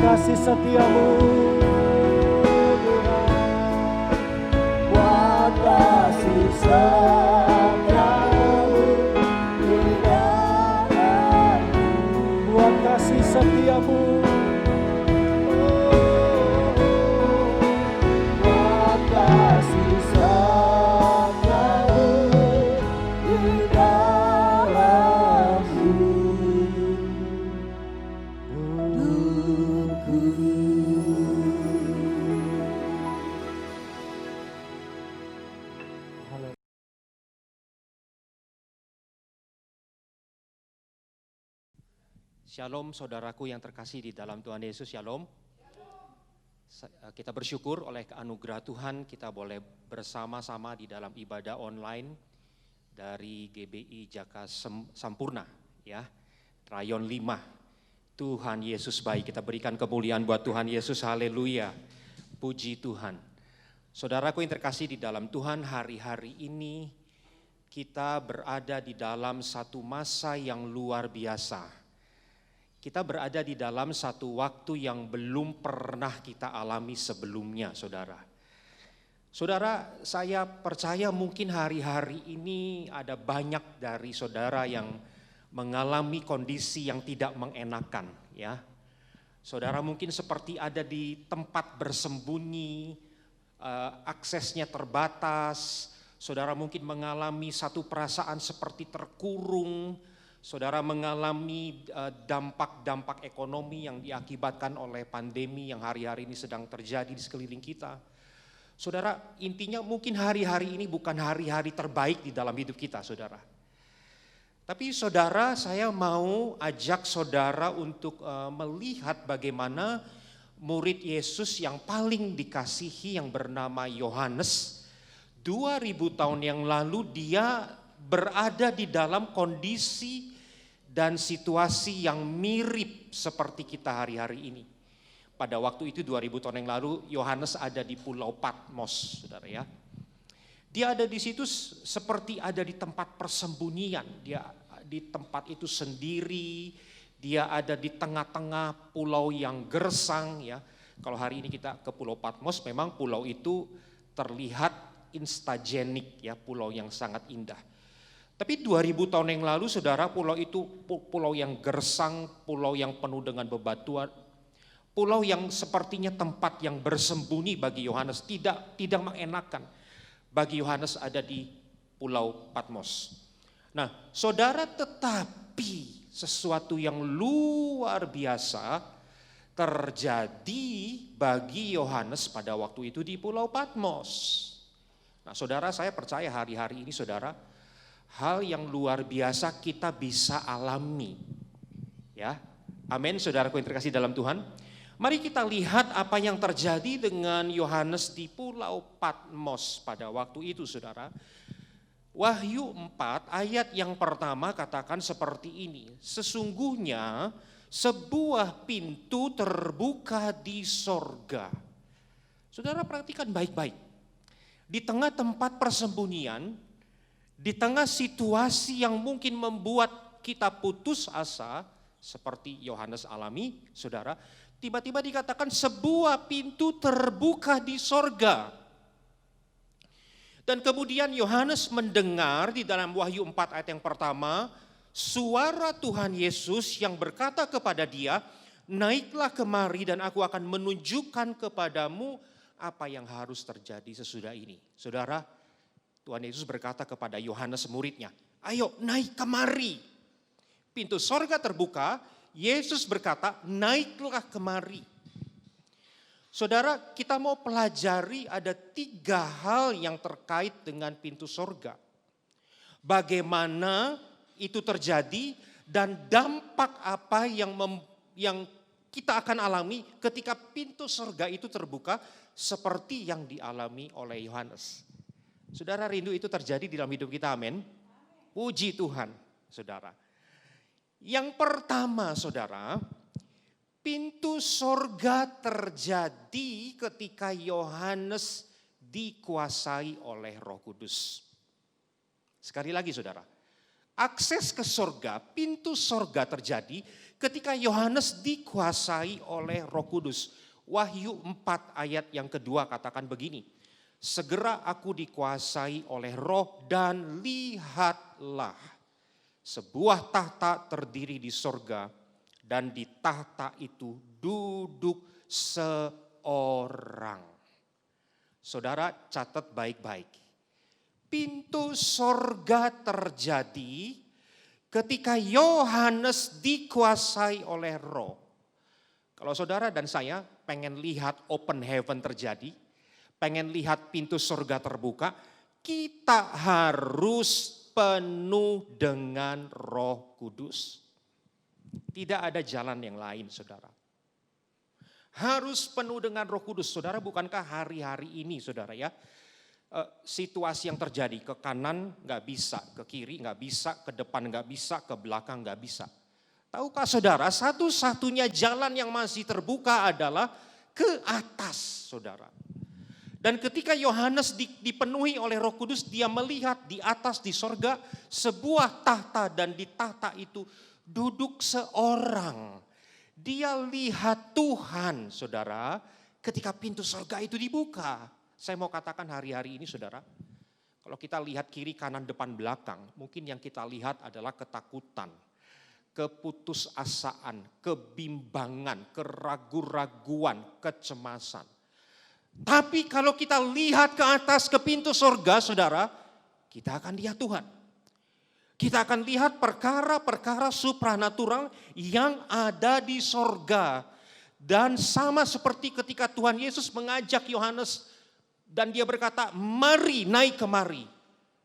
S1: Kasih setiamu Tuhan, buat kasih setiamu di dalamku, buat kasih setiamu, buat kasih setiamu di dalamku.
S3: Shalom saudaraku yang terkasih di dalam Tuhan Yesus, shalom. Kita bersyukur oleh anugerah Tuhan kita boleh bersama-sama di dalam ibadah online dari GBI Jaka Sampurna ya, Rayon 5. Tuhan Yesus baik, kita berikan kemuliaan buat Tuhan Yesus, haleluya, puji Tuhan. Saudaraku yang terkasih di dalam Tuhan, hari-hari ini kita berada di dalam satu masa yang luar biasa. Kita berada di dalam satu waktu yang belum pernah kita alami sebelumnya, saudara. Saudara, saya percaya mungkin hari-hari ini ada banyak dari saudara yang mengalami kondisi yang tidak mengenakan, ya. Saudara mungkin seperti ada di tempat bersembunyi, aksesnya terbatas. Saudara mungkin mengalami satu perasaan seperti terkurung. Saudara mengalami dampak-dampak ekonomi yang diakibatkan oleh pandemi yang hari-hari ini sedang terjadi di sekeliling kita. Saudara, intinya mungkin hari-hari ini bukan hari-hari terbaik di dalam hidup kita, saudara. Tapi saudara, saya mau ajak saudara untuk melihat bagaimana murid Yesus yang paling dikasihi yang bernama Yohanes, 2000 tahun yang lalu dia berada di dalam kondisi dan situasi yang mirip seperti kita hari-hari ini. Pada waktu itu 2000 tahun yang lalu Yohanes ada di Pulau Patmos, saudara ya. Dia ada di situ seperti ada di tempat persembunyian, dia di tempat itu sendiri, dia ada di tengah-tengah pulau yang gersang ya. Kalau hari ini kita ke Pulau Patmos, memang pulau itu terlihat instagenik ya, pulau yang sangat indah. Tapi 2000 tahun yang lalu saudara, pulau itu pulau yang gersang, pulau yang penuh dengan bebatuan, pulau yang sepertinya tempat yang bersembunyi bagi Yohanes, tidak mengenakan bagi Yohanes ada di Pulau Patmos. Nah, saudara, tetapi sesuatu yang luar biasa terjadi bagi Yohanes pada waktu itu di Pulau Patmos. Nah, saudara, saya percaya hari-hari ini saudara, hal yang luar biasa kita bisa alami. Ya. Amin, saudaraku yang terkasih dalam Tuhan. Mari kita lihat apa yang terjadi dengan Yohanes di Pulau Patmos pada waktu itu, saudara. Wahyu 4 ayat yang pertama katakan seperti ini. Sesungguhnya sebuah pintu terbuka di sorga. Saudara perhatikan baik-baik. Di tengah tempat persembunyian, di tengah situasi yang mungkin membuat kita putus asa, seperti Yohanes alami, saudara, tiba-tiba dikatakan sebuah pintu terbuka di sorga. Dan kemudian Yohanes mendengar di dalam Wahyu 4 ayat yang pertama, suara Tuhan Yesus yang berkata kepada dia, naiklah kemari dan aku akan menunjukkan kepadamu apa yang harus terjadi sesudah ini. Saudara, Tuhan Yesus berkata kepada Yohanes muridnya, ayo naik kemari. Pintu sorga terbuka, Yesus berkata, naiklah kemari. Saudara, kita mau pelajari ada 3 hal yang terkait dengan pintu sorga. Bagaimana itu terjadi dan dampak apa yang kita akan alami ketika pintu sorga itu terbuka seperti yang dialami oleh Yohanes. Saudara, rindu itu terjadi di dalam hidup kita, amin. Puji Tuhan, saudara. Yang pertama, saudara, pintu sorga terjadi ketika Yohanes dikuasai oleh Roh Kudus. Sekali lagi, saudara, akses ke sorga, pintu sorga terjadi ketika Yohanes dikuasai oleh Roh Kudus. Wahyu 4 ayat yang kedua katakan begini, segera aku dikuasai oleh Roh dan lihatlah sebuah tahta terdiri di sorga dan di tahta itu duduk seorang. Saudara catat baik-baik, pintu sorga terjadi ketika Yohanes dikuasai oleh Roh. Kalau saudara dan saya pengen lihat open heaven terjadi, pengen lihat pintu surga terbuka, kita harus penuh dengan Roh Kudus. Tidak ada jalan yang lain, saudara. Harus penuh dengan Roh Kudus. Saudara, bukankah hari-hari ini, saudara ya, situasi yang terjadi ke kanan nggak bisa, ke kiri nggak bisa, ke depan nggak bisa, ke belakang nggak bisa. Tahukah saudara, satu-satunya jalan yang masih terbuka adalah ke atas, saudara. Dan ketika Yohanes dipenuhi oleh Roh Kudus, dia melihat di atas di sorga sebuah tahta, dan di tahta itu duduk seorang. Dia lihat Tuhan, saudara, ketika pintu sorga itu dibuka. Saya mau katakan hari-hari ini, saudara, kalau kita lihat kiri, kanan, depan, belakang, mungkin yang kita lihat adalah ketakutan, keputusasaan, kebimbangan, keraguan-raguan, kecemasan. Tapi kalau kita lihat ke atas ke pintu sorga, saudara, kita akan lihat Tuhan. Kita akan lihat perkara-perkara supranatural yang ada di sorga. Dan sama seperti ketika Tuhan Yesus mengajak Yohanes dan dia berkata, mari naik kemari.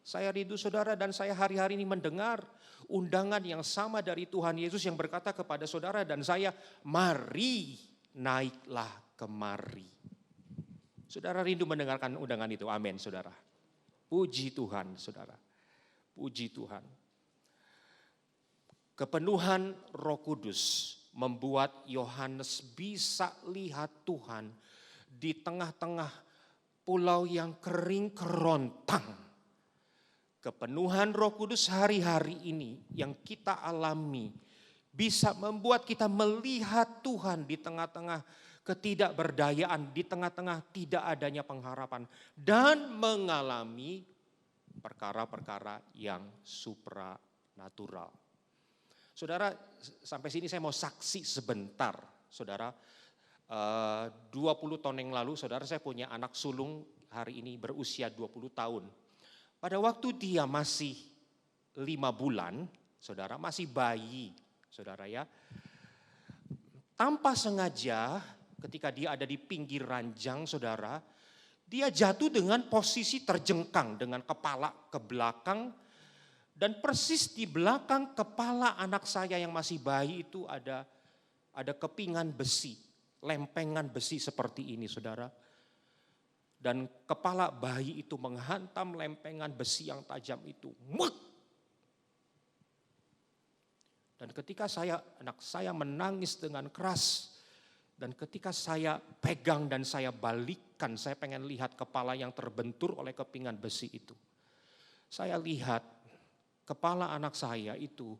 S3: Saya rindu saudara, dan saya hari-hari ini mendengar undangan yang sama dari Tuhan Yesus yang berkata kepada saudara dan saya, mari naiklah kemari. Saudara rindu mendengarkan undangan itu, amin saudara. Puji Tuhan saudara, puji Tuhan. Kepenuhan Roh Kudus membuat Yohanes bisa lihat Tuhan di tengah-tengah pulau yang kering kerontang. Kepenuhan Roh Kudus hari-hari ini yang kita alami bisa membuat kita melihat Tuhan di tengah-tengah ketidakberdayaan, di tengah-tengah tidak adanya pengharapan, dan mengalami perkara-perkara yang supranatural. Saudara, sampai sini saya mau saksi sebentar. Saudara, 20 tahun yang lalu, saudara, saya punya anak sulung hari ini berusia 20 tahun. Pada waktu dia masih 5 bulan, saudara, masih bayi, saudara ya. Tanpa sengaja, ketika dia ada di pinggir ranjang, saudara, dia jatuh dengan posisi terjengkang dengan kepala ke belakang, dan persis di belakang kepala anak saya yang masih bayi itu ada kepingan besi, lempengan besi seperti ini, saudara. Dan kepala bayi itu menghantam lempengan besi yang tajam itu. Dan ketika anak saya menangis dengan keras, dan ketika saya pegang dan saya balikkan, saya pengen lihat kepala yang terbentur oleh kepingan besi itu. Saya lihat kepala anak saya itu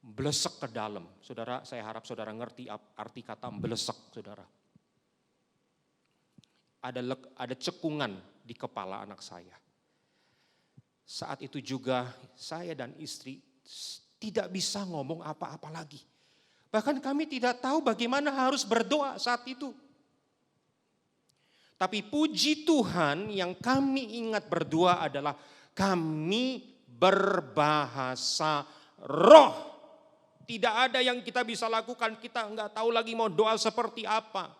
S3: blesek ke dalam. Saudara, saya harap saudara ngerti arti kata blesek, saudara. Ada cekungan di kepala anak saya. Saat itu juga saya dan istri tidak bisa ngomong apa-apa lagi. Bahkan kami tidak tahu bagaimana harus berdoa saat itu. Tapi puji Tuhan, yang kami ingat berdoa adalah kami berbahasa roh. Tidak ada yang kita bisa lakukan, kita nggak tahu lagi mau doa seperti apa.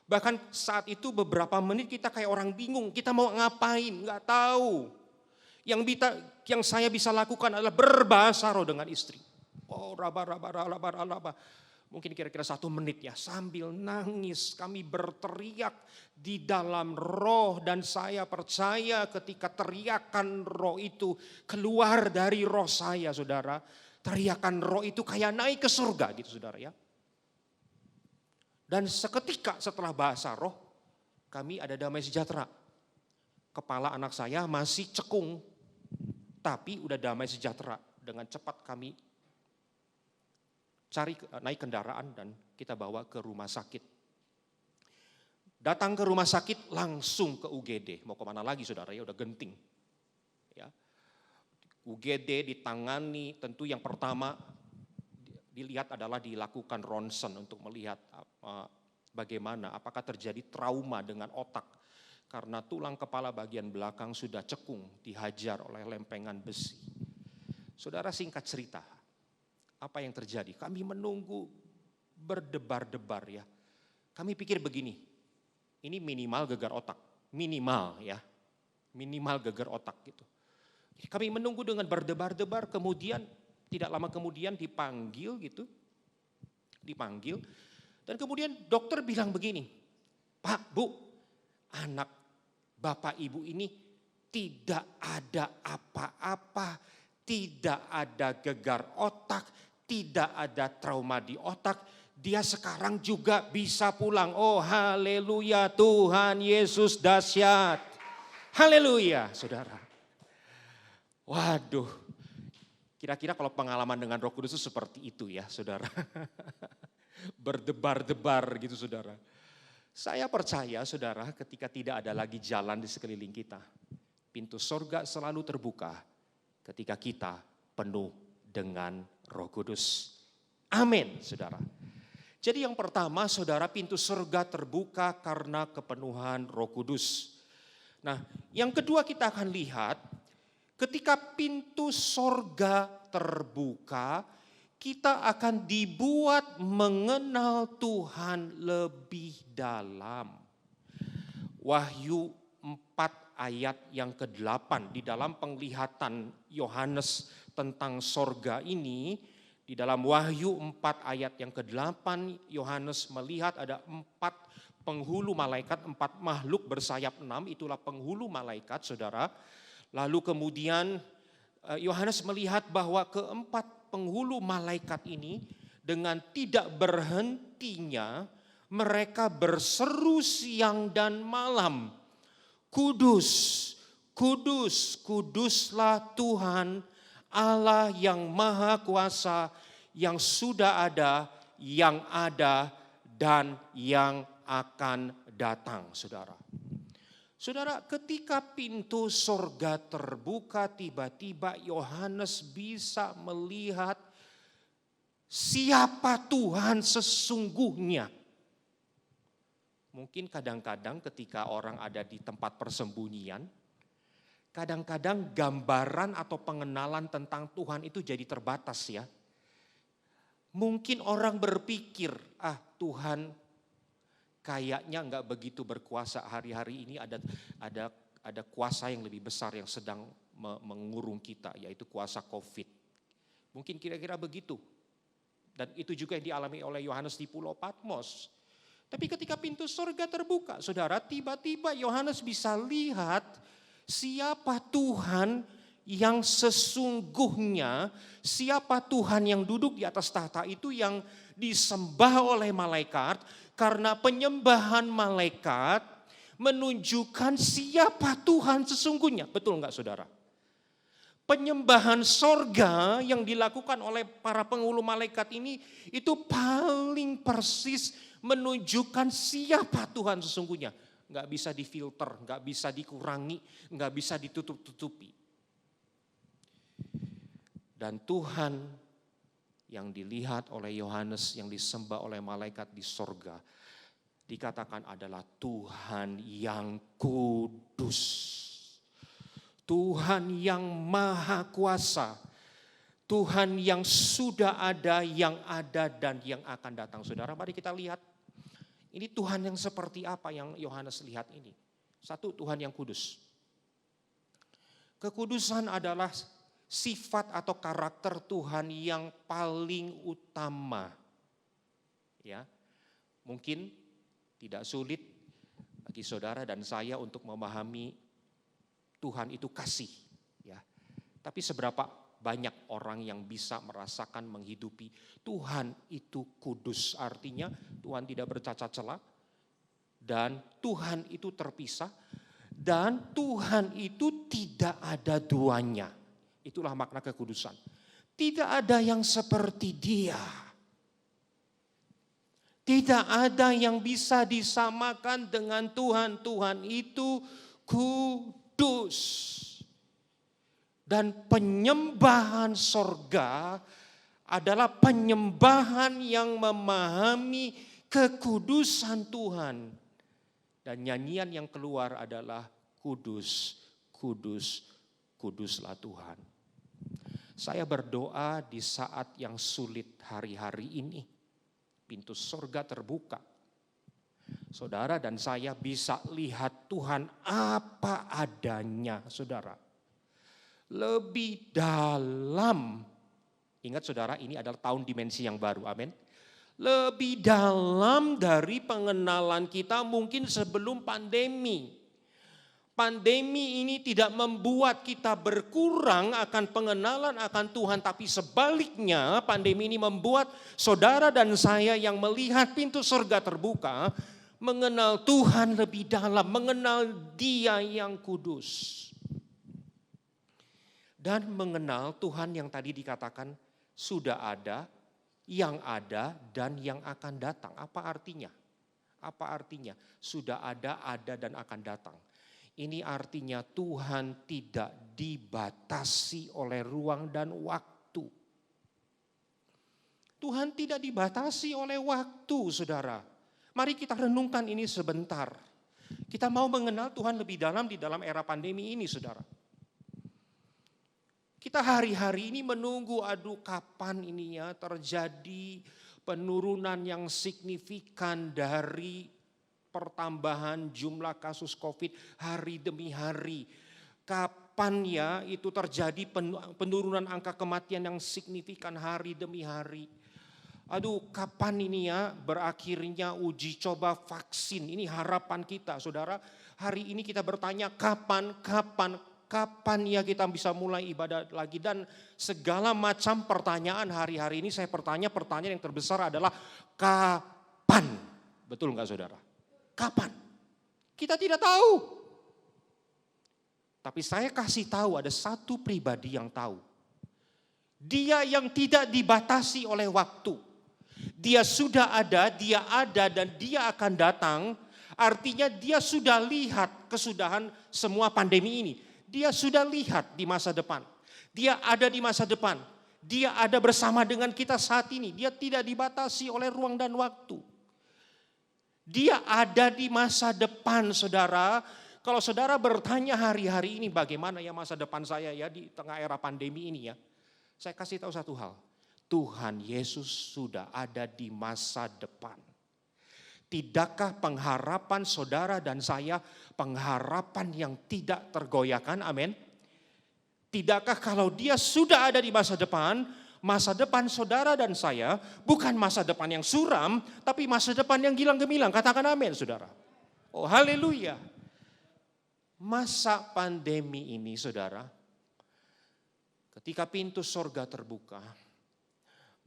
S3: Bahkan saat itu beberapa menit kita kayak orang bingung, kita mau ngapain, nggak tahu. Yang saya bisa lakukan adalah berbahasa roh dengan istri. Oh, raba. Mungkin kira-kira 1 menit ya, sambil nangis kami berteriak di dalam roh, dan saya percaya ketika teriakan roh itu keluar dari roh saya, saudara, teriakan roh itu kayak naik ke surga gitu, saudara ya. Dan seketika setelah bahasa roh, kami ada damai sejahtera. Kepala anak saya masih cekung, tapi udah damai sejahtera. Dengan cepat kami naik kendaraan dan kita bawa ke rumah sakit. Datang ke rumah sakit langsung ke UGD. Mau kemana lagi saudara ya, udah genting. Ya. UGD ditangani, tentu yang pertama dilihat adalah dilakukan ronsen untuk melihat bagaimana, apakah terjadi trauma dengan otak. Karena tulang kepala bagian belakang sudah cekung, dihajar oleh lempengan besi. Saudara, singkat cerita, apa yang terjadi? Kami menunggu berdebar-debar ya. Kami pikir begini, ini minimal gegar otak, minimal ya, minimal gegar otak gitu. Kami menunggu dengan berdebar-debar, kemudian tidak lama kemudian dipanggil gitu, dipanggil, dan kemudian dokter bilang begini, Pak, Bu, anak Bapak Ibu ini tidak ada apa-apa, tidak ada gegar otak, tidak ada trauma di otak. dia sekarang juga bisa pulang. Oh haleluya, Tuhan Yesus dahsyat. Haleluya, saudara. Waduh, kira-kira kalau pengalaman dengan Roh Kudus itu seperti itu ya, saudara. Berdebar-debar gitu, saudara. Saya percaya, saudara, ketika tidak ada lagi jalan di sekeliling kita, pintu sorga selalu terbuka ketika kita penuh dengan Roh Kudus. Amin, saudara. Jadi yang pertama, saudara, pintu surga terbuka karena kepenuhan Roh Kudus. Nah, yang kedua kita akan lihat, ketika pintu surga terbuka, kita akan dibuat mengenal Tuhan lebih dalam. Wahyu 4 ayat yang ke-8 di dalam penglihatan Yohanes tentang surga ini, di dalam Wahyu 4 ayat yang ke-8, Yohanes melihat ada 4 penghulu malaikat, 4 makhluk bersayap 6, itulah penghulu malaikat, saudara. Lalu kemudian Yohanes melihat bahwa keempat penghulu malaikat ini dengan tidak berhentinya mereka berseru siang dan malam. Kudus, kudus, kuduslah Tuhan Allah yang Maha Kuasa, yang sudah ada, dan yang akan datang, saudara. Saudara, ketika pintu surga terbuka, tiba-tiba Yohanes bisa melihat siapa Tuhan sesungguhnya. Mungkin kadang-kadang ketika orang ada di tempat persembunyian, kadang-kadang gambaran atau pengenalan tentang Tuhan itu jadi terbatas ya. Mungkin orang berpikir, Tuhan kayaknya enggak begitu berkuasa, hari-hari ini ada kuasa yang lebih besar yang sedang mengurung kita, yaitu kuasa COVID. Mungkin kira-kira begitu. Dan itu juga yang dialami oleh Yohanes di Pulau Patmos. Tapi ketika pintu surga terbuka, saudara, tiba-tiba Yohanes bisa lihat siapa Tuhan yang sesungguhnya, siapa Tuhan yang duduk di atas tahta itu yang disembah oleh malaikat, karena penyembahan malaikat menunjukkan siapa Tuhan sesungguhnya. Betul enggak, saudara? Penyembahan sorga yang dilakukan oleh para penghulu malaikat ini itu paling persis menunjukkan siapa Tuhan sesungguhnya. Enggak bisa difilter, enggak bisa dikurangi, enggak bisa ditutup-tutupi. Dan Tuhan yang dilihat oleh Yohanes, yang disembah oleh malaikat di sorga, dikatakan adalah Tuhan yang kudus. Tuhan yang maha kuasa. Tuhan yang sudah ada, yang ada, dan yang akan datang. Saudara, mari kita lihat. Ini Tuhan yang seperti apa yang Yohanes lihat ini. Satu, Tuhan yang kudus. Kekudusan adalah sifat atau karakter Tuhan yang paling utama. Ya, mungkin tidak sulit bagi saudara dan saya untuk memahami Tuhan itu kasih. Ya, tapi seberapa banyak orang yang bisa merasakan menghidupi Tuhan itu kudus, artinya Tuhan tidak bercacat celah dan Tuhan itu terpisah dan Tuhan itu tidak ada duanya. Itulah makna kekudusan. Tidak ada yang seperti Dia. Tidak ada yang bisa disamakan dengan Tuhan. Tuhan itu kudus. Dan penyembahan sorga adalah penyembahan yang memahami kekudusan Tuhan. Dan nyanyian yang keluar adalah kudus, kudus, kuduslah Tuhan. Saya berdoa di saat yang sulit hari-hari ini. Pintu sorga terbuka. Saudara dan saya bisa lihat Tuhan apa adanya, saudara. Lebih dalam. Ingat saudara, ini adalah tahun dimensi yang baru, amin. Lebih dalam dari pengenalan kita mungkin sebelum pandemi. Pandemi ini tidak membuat kita berkurang akan pengenalan akan Tuhan, tapi sebaliknya pandemi ini membuat saudara dan saya yang melihat pintu surga terbuka, mengenal Tuhan lebih dalam, mengenal Dia yang kudus. Dan mengenal Tuhan yang tadi dikatakan sudah ada, yang ada, dan yang akan datang. Apa artinya? Apa artinya? Sudah ada, dan akan datang. Ini artinya Tuhan tidak dibatasi oleh ruang dan waktu. Tuhan tidak dibatasi oleh waktu, saudara. Mari kita renungkan ini sebentar. Kita mau mengenal Tuhan lebih dalam di dalam era pandemi ini, saudara. Kita hari-hari ini menunggu, kapan ini ya terjadi penurunan yang signifikan dari pertambahan jumlah kasus COVID hari demi hari. Kapan ya itu terjadi penurunan angka kematian yang signifikan hari demi hari. Kapan ini ya berakhirnya uji coba vaksin. Ini harapan kita, saudara. Hari ini kita bertanya kapan ya kita bisa mulai ibadah lagi. Dan segala macam pertanyaan hari-hari ini saya pertanyaan yang terbesar adalah kapan? Betul enggak, saudara? Kapan? Kita tidak tahu. Tapi saya kasih tahu ada satu pribadi yang tahu. Dia yang tidak dibatasi oleh waktu. Dia sudah ada, dan dia akan datang. Artinya dia sudah lihat kesudahan semua pandemi ini. Dia sudah lihat di masa depan. Dia ada di masa depan. Dia ada bersama dengan kita saat ini. Dia tidak dibatasi oleh ruang dan waktu. Dia ada di masa depan, saudara. Kalau saudara bertanya hari-hari ini bagaimana ya masa depan saya ya di tengah era pandemi ini ya. Saya kasih tahu satu hal. Tuhan Yesus sudah ada di masa depan. Tidakkah pengharapan saudara dan saya pengharapan yang tidak tergoyahkan? Amin. Tidakkah kalau dia sudah ada di masa depan saudara dan saya bukan masa depan yang suram, tapi masa depan yang gilang gemilang. Katakan amin, saudara. Oh, haleluya. Masa pandemi ini, saudara, ketika pintu sorga terbuka,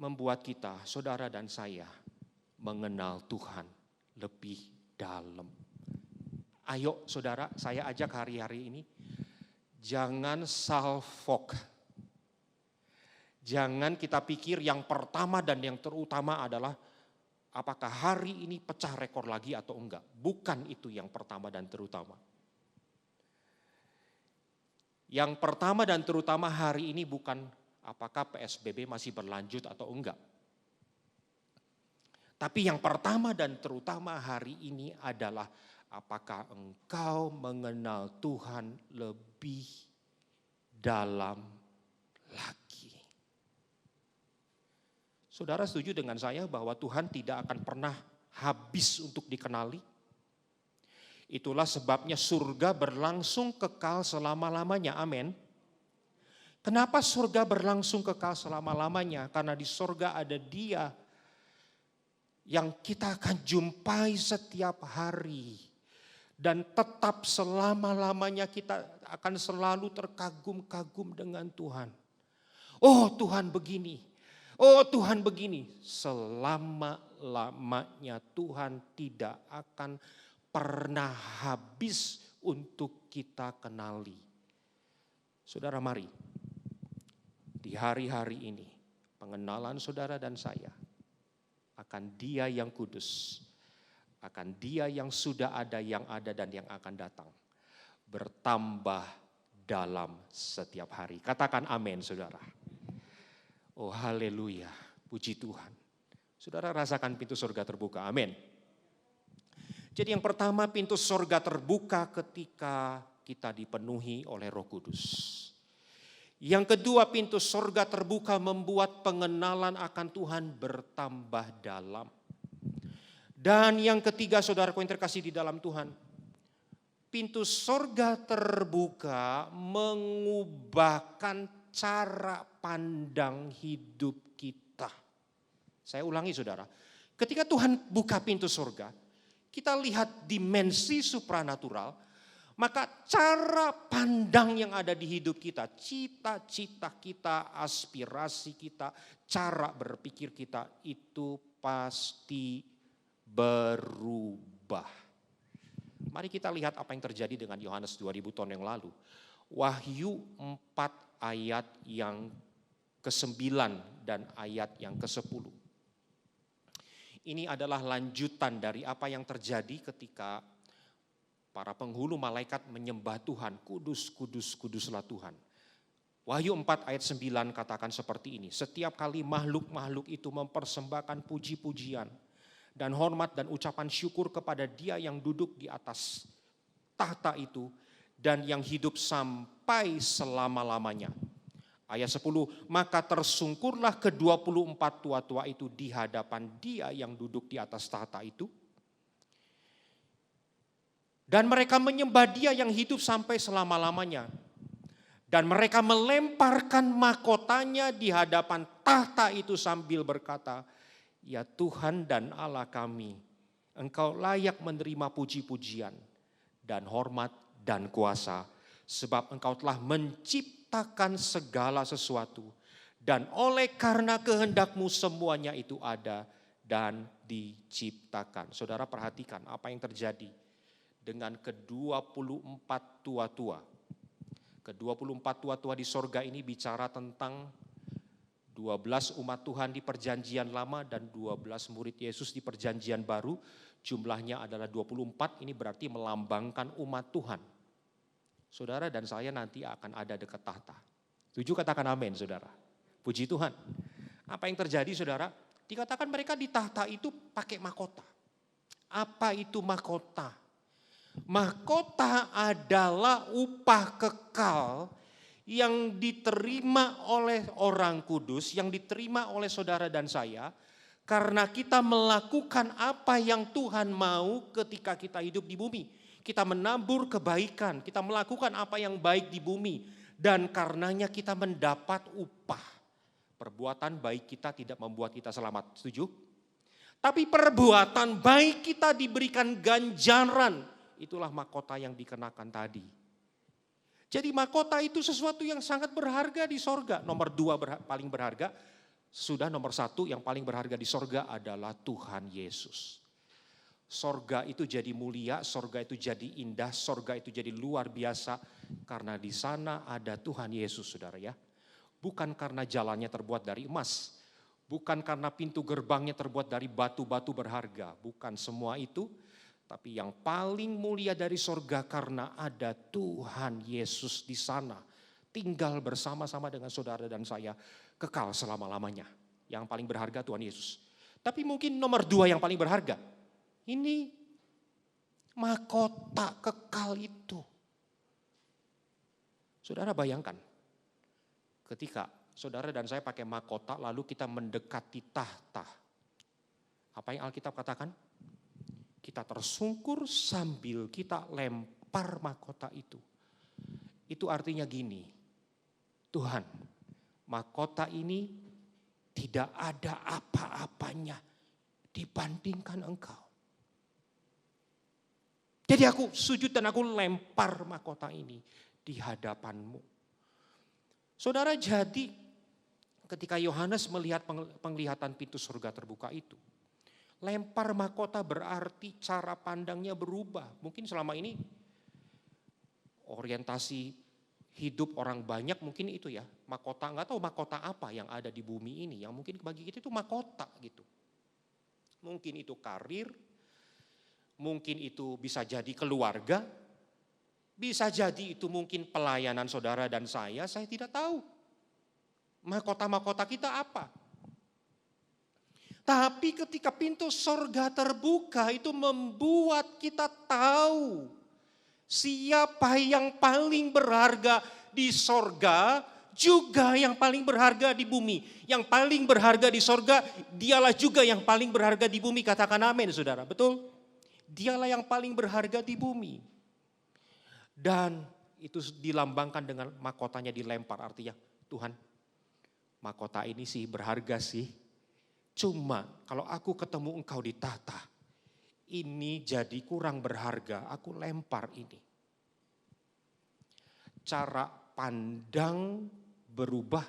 S3: membuat kita, saudara dan saya, mengenal Tuhan lebih dalam. Ayo, saudara, saya ajak hari-hari ini, jangan salfok. Jangan kita pikir yang pertama dan yang terutama adalah apakah hari ini pecah rekor lagi atau enggak. Bukan itu yang pertama dan terutama. Yang pertama dan terutama hari ini bukan apakah PSBB masih berlanjut atau enggak. Tapi yang pertama dan terutama hari ini adalah apakah engkau mengenal Tuhan lebih dalam lagi. Saudara setuju dengan saya bahwa Tuhan tidak akan pernah habis untuk dikenali? Itulah sebabnya surga berlangsung kekal selama-lamanya. Amin. Kenapa surga berlangsung kekal selama-lamanya? Karena di surga ada Dia yang kita akan jumpai setiap hari. Dan tetap selama-lamanya kita akan selalu terkagum-kagum dengan Tuhan. Oh, Tuhan begini. Oh, Tuhan begini. Selama-lamanya Tuhan tidak akan pernah habis untuk kita kenali. Saudara, mari di hari-hari ini pengenalan saudara dan saya akan Dia yang kudus, akan Dia yang sudah ada, yang ada dan yang akan datang, bertambah dalam setiap hari. Katakan amin, saudara. Oh, haleluya, puji Tuhan. Saudara rasakan pintu surga terbuka, amin. Jadi yang pertama, pintu surga terbuka ketika kita dipenuhi oleh Roh Kudus. Yang kedua, pintu surga terbuka membuat pengenalan akan Tuhan bertambah dalam. Dan yang ketiga, saudaraku yang terkasih di dalam Tuhan, pintu surga terbuka mengubahkan cara pandang hidup kita. Saya ulangi, saudara. Ketika Tuhan buka pintu surga, kita lihat dimensi supranatural, maka cara pandang yang ada di hidup kita, cita-cita kita, aspirasi kita, cara berpikir kita itu pasti berubah. Mari kita lihat apa yang terjadi dengan Yohanes 2000 tahun yang lalu. Wahyu 4 ayat yang ke-9 dan ayat yang ke-10. Ini adalah lanjutan dari apa yang terjadi ketika para penghulu malaikat menyembah Tuhan, kudus, kudus, kuduslah Tuhan. Wahyu 4 ayat 9 katakan seperti ini, setiap kali makhluk-makhluk itu mempersembahkan puji-pujian dan hormat dan ucapan syukur kepada Dia yang duduk di atas tahta itu dan yang hidup sampai selama-lamanya. Ayat 10, maka tersungkurlah ke-24 tua-tua itu di hadapan Dia yang duduk di atas tahta itu. Dan mereka menyembah Dia yang hidup sampai selama-lamanya. Dan mereka melemparkan mahkotanya di hadapan tahta itu sambil berkata, ya Tuhan dan Allah kami, Engkau layak menerima puji-pujian dan hormat dan kuasa. Sebab Engkau telah menciptakan segala sesuatu. Dan oleh karena kehendak-Mu semuanya itu ada dan diciptakan. Saudara perhatikan apa yang terjadi dengan ke-24 tua-tua. Ke-24 tua-tua di sorga ini bicara tentang 12 umat Tuhan di perjanjian lama dan 12 murid Yesus di perjanjian baru. Jumlahnya adalah 24, ini berarti melambangkan umat Tuhan. Saudara dan saya nanti akan ada dekat tahta. Setuju, katakan amin saudara. Puji Tuhan. Apa yang terjadi saudara? Dikatakan mereka di tahta itu pakai mahkota. Apa itu mahkota? Mahkota adalah upah kekal yang diterima oleh orang kudus, yang diterima oleh saudara dan saya, karena kita melakukan apa yang Tuhan mau ketika kita hidup di bumi. Kita menabur kebaikan, kita melakukan apa yang baik di bumi, dan karenanya kita mendapat upah. Perbuatan baik kita tidak membuat kita selamat, setuju? Tapi perbuatan baik kita diberikan ganjaran. Itulah mahkota yang dikenakan tadi. Jadi mahkota itu sesuatu yang sangat berharga di sorga. Nomor 2 paling berharga, sudah nomor 1 yang paling berharga di sorga adalah Tuhan Yesus. Sorga itu jadi mulia, sorga itu jadi indah, sorga itu jadi luar biasa. Karena di sana ada Tuhan Yesus saudara ya. Bukan karena jalannya terbuat dari emas. Bukan karena pintu gerbangnya terbuat dari batu-batu berharga. Bukan semua itu. Tapi yang paling mulia dari sorga karena ada Tuhan Yesus di sana. Tinggal bersama-sama dengan saudara dan saya kekal selama-lamanya. Yang paling berharga Tuhan Yesus. Tapi mungkin nomor 2 yang paling berharga. Ini mahkota kekal itu. Saudara bayangkan. Ketika saudara dan saya pakai mahkota lalu kita mendekati tahta. Apa yang Alkitab katakan? Kita tersungkur sambil kita lempar mahkota itu. Itu artinya gini, Tuhan, mahkota ini tidak ada apa-apanya dibandingkan Engkau. Jadi aku sujud dan aku lempar mahkota ini di hadapan-Mu. Saudara, jadi ketika Yohanes melihat penglihatan pintu surga terbuka itu, lempar mahkota berarti cara pandangnya berubah. Mungkin selama ini orientasi hidup orang banyak mungkin itu ya. Mahkota, enggak tahu mahkota apa yang ada di bumi ini. Yang mungkin bagi kita itu mahkota gitu. Mungkin itu karir, mungkin itu bisa jadi keluarga, bisa jadi itu mungkin pelayanan saudara dan saya tidak tahu. Mahkota-mahkota kita apa? Tapi ketika pintu sorga terbuka itu membuat kita tahu siapa yang paling berharga di sorga juga yang paling berharga di bumi. Yang paling berharga di sorga dialah juga yang paling berharga di bumi. Katakan amin saudara, betul? Dialah yang paling berharga di bumi. Dan itu dilambangkan dengan mahkotanya dilempar, artinya Tuhan mahkota ini sih berharga sih. Cuma kalau aku ketemu Engkau di tahta, ini jadi kurang berharga, aku lempar ini. cara pandang berubah,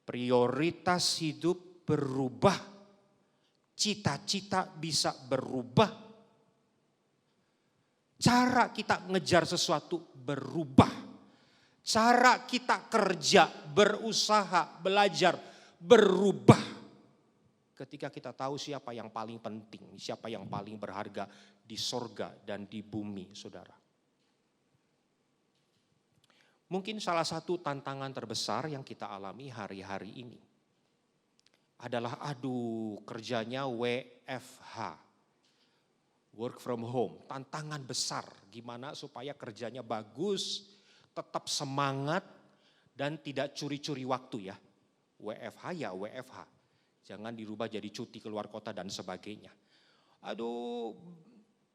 S3: prioritas hidup berubah, cita-cita bisa berubah, cara kita ngejar sesuatu berubah, cara kita kerja, berusaha, belajar berubah. Ketika kita tahu siapa yang paling penting, siapa yang paling berharga di sorga dan di bumi, saudara. Mungkin salah satu tantangan terbesar yang kita alami hari-hari ini adalah kerjanya WFH, work from home. Tantangan besar gimana supaya kerjanya bagus, tetap semangat dan tidak curi-curi waktu ya. WFH ya WFH, jangan dirubah jadi cuti keluar kota dan sebagainya.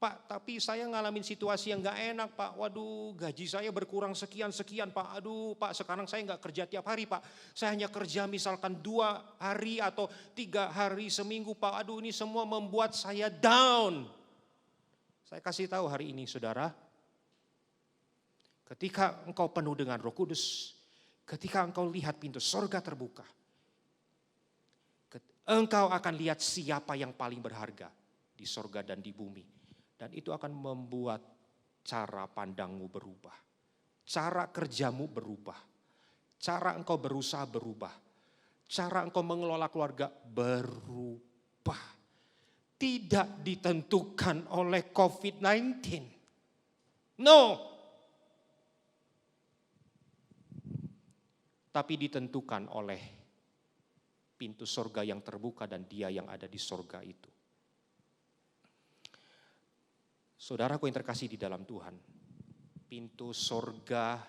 S3: Pak, tapi saya ngalamin situasi yang gak enak Pak. Waduh, gaji saya berkurang sekian-sekian Pak. Pak, sekarang saya gak kerja tiap hari Pak. Saya hanya kerja misalkan 2 hari atau 3 hari seminggu Pak. Ini semua membuat saya down. Saya kasih tahu hari ini saudara. Ketika engkau penuh dengan Roh Kudus, ketika engkau lihat pintu sorga terbuka, engkau akan lihat siapa yang paling berharga di sorga dan di bumi. Dan itu akan membuat cara pandangmu berubah. Cara kerjamu berubah. Cara engkau berusaha berubah. Cara engkau mengelola keluarga berubah. Tidak ditentukan oleh COVID-19. No. Tapi ditentukan oleh pintu sorga yang terbuka dan Dia yang ada di sorga itu. Saudaraku yang terkasih di dalam Tuhan, pintu sorga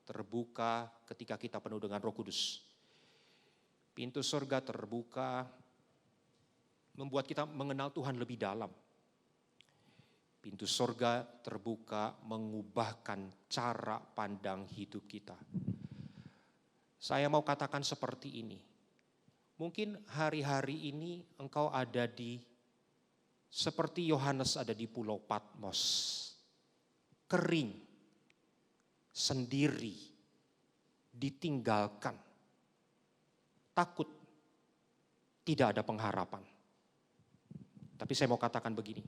S3: terbuka ketika kita penuh dengan Roh Kudus. Pintu sorga terbuka membuat kita mengenal Tuhan lebih dalam. Pintu sorga terbuka mengubahkan cara pandang hidup kita. Saya mau katakan seperti ini. Mungkin hari-hari ini engkau ada seperti Yohanes ada di Pulau Patmos. Kering, sendiri, ditinggalkan. Takut, tidak ada pengharapan. Tapi saya mau katakan begini.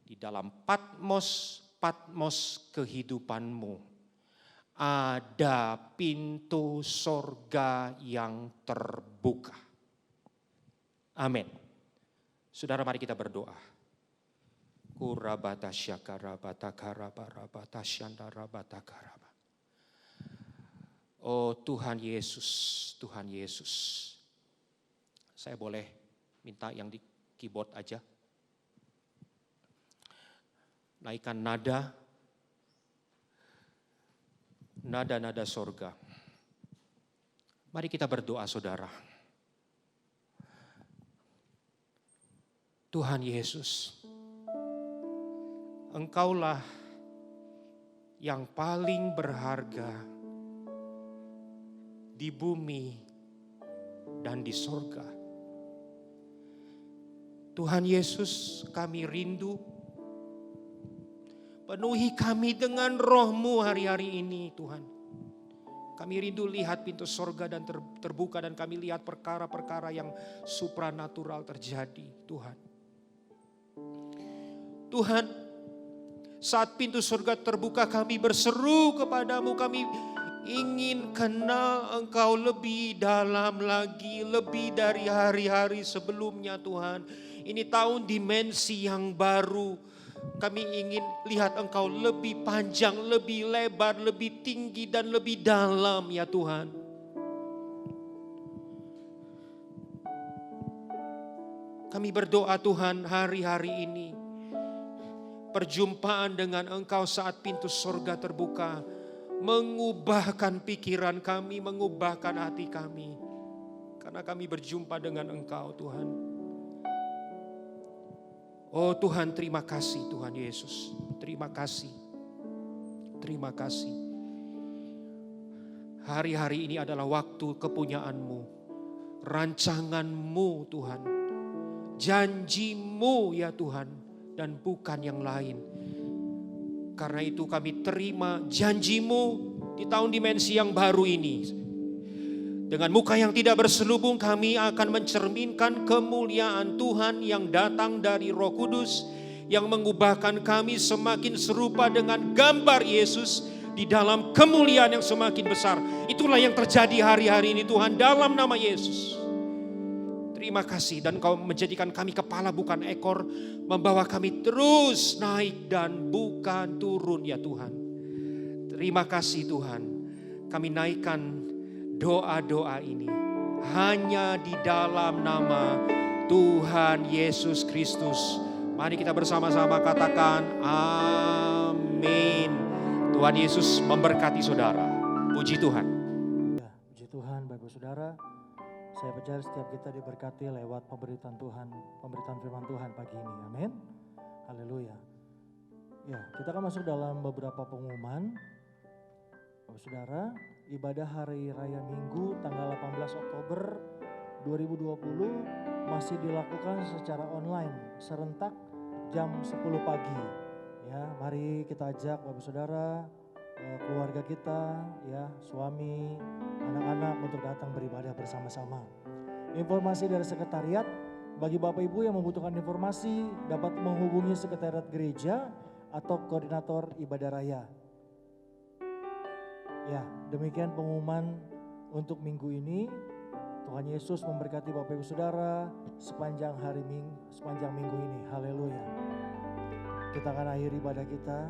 S3: Di dalam Patmos kehidupanmu, ada pintu sorga yang terbuka. Amin. Saudara, mari kita berdoa. Oh Tuhan Yesus, Tuhan Yesus. Saya boleh minta yang di keyboard aja. Naikkan nada sorga. Mari kita berdoa saudara. Tuhan Yesus, Engkaulah yang paling berharga di bumi dan di sorga. Tuhan Yesus, kami rindu, penuhi kami dengan Roh-Mu hari-hari ini Tuhan. Kami rindu lihat pintu sorga dan terbuka dan kami lihat perkara-perkara yang supranatural terjadi Tuhan. Tuhan, saat pintu surga terbuka kami berseru kepadamu, kami ingin kenal Engkau lebih dalam lagi, lebih dari hari-hari sebelumnya Tuhan. Ini tahun dimensi yang baru, kami ingin lihat Engkau lebih panjang, lebih lebar, lebih tinggi dan lebih dalam ya Tuhan. Kami berdoa Tuhan hari-hari ini, perjumpaan dengan Engkau saat pintu surga terbuka, mengubahkan pikiran kami, mengubahkan hati kami. Karena kami berjumpa dengan Engkau Tuhan. Oh Tuhan, terima kasih Tuhan Yesus. Terima kasih. Terima kasih. Hari-hari ini adalah waktu kepunyaanmu, rancanganmu Tuhan, janjimu ya Tuhan, dan bukan yang lain. Karena itu kami terima janjimu, di tahun dimensi yang baru ini. Dengan muka yang tidak berselubung kami akan mencerminkan kemuliaan Tuhan yang datang dari Roh Kudus, yang mengubahkan kami semakin serupa dengan gambar Yesus di dalam kemuliaan yang semakin besar. Itulah yang terjadi hari-hari ini Tuhan, dalam nama Yesus. Terima kasih, dan Kau menjadikan kami kepala bukan ekor, membawa kami terus naik dan bukan turun ya Tuhan. Terima kasih Tuhan, kami naikkan doa-doa ini hanya di dalam nama Tuhan Yesus Kristus. Mari kita bersama-sama katakan amin. Tuhan Yesus memberkati saudara. Puji Tuhan.
S1: Ya, puji Tuhan Bapak Saudara. Saya percaya setiap kita diberkati lewat pemberitaan Tuhan, pemberitaan firman Tuhan pagi ini. Amin. Haleluya. Ya, kita akan masuk dalam beberapa pengumuman. Bapak Saudara, ibadah Hari Raya Minggu tanggal 18 Oktober 2020 masih dilakukan secara online, serentak jam 10 pagi. Ya, mari kita ajak Bapak Saudara, keluarga kita, ya, suami, anak-anak untuk datang beribadah bersama-sama. Informasi dari sekretariat, bagi Bapak Ibu yang membutuhkan informasi dapat menghubungi sekretariat gereja atau koordinator ibadah raya. Ya, demikian pengumuman untuk minggu ini. Tuhan Yesus memberkati Bapak Ibu Saudara sepanjang minggu ini. Haleluya. Kita akan akhiri ibadah kita.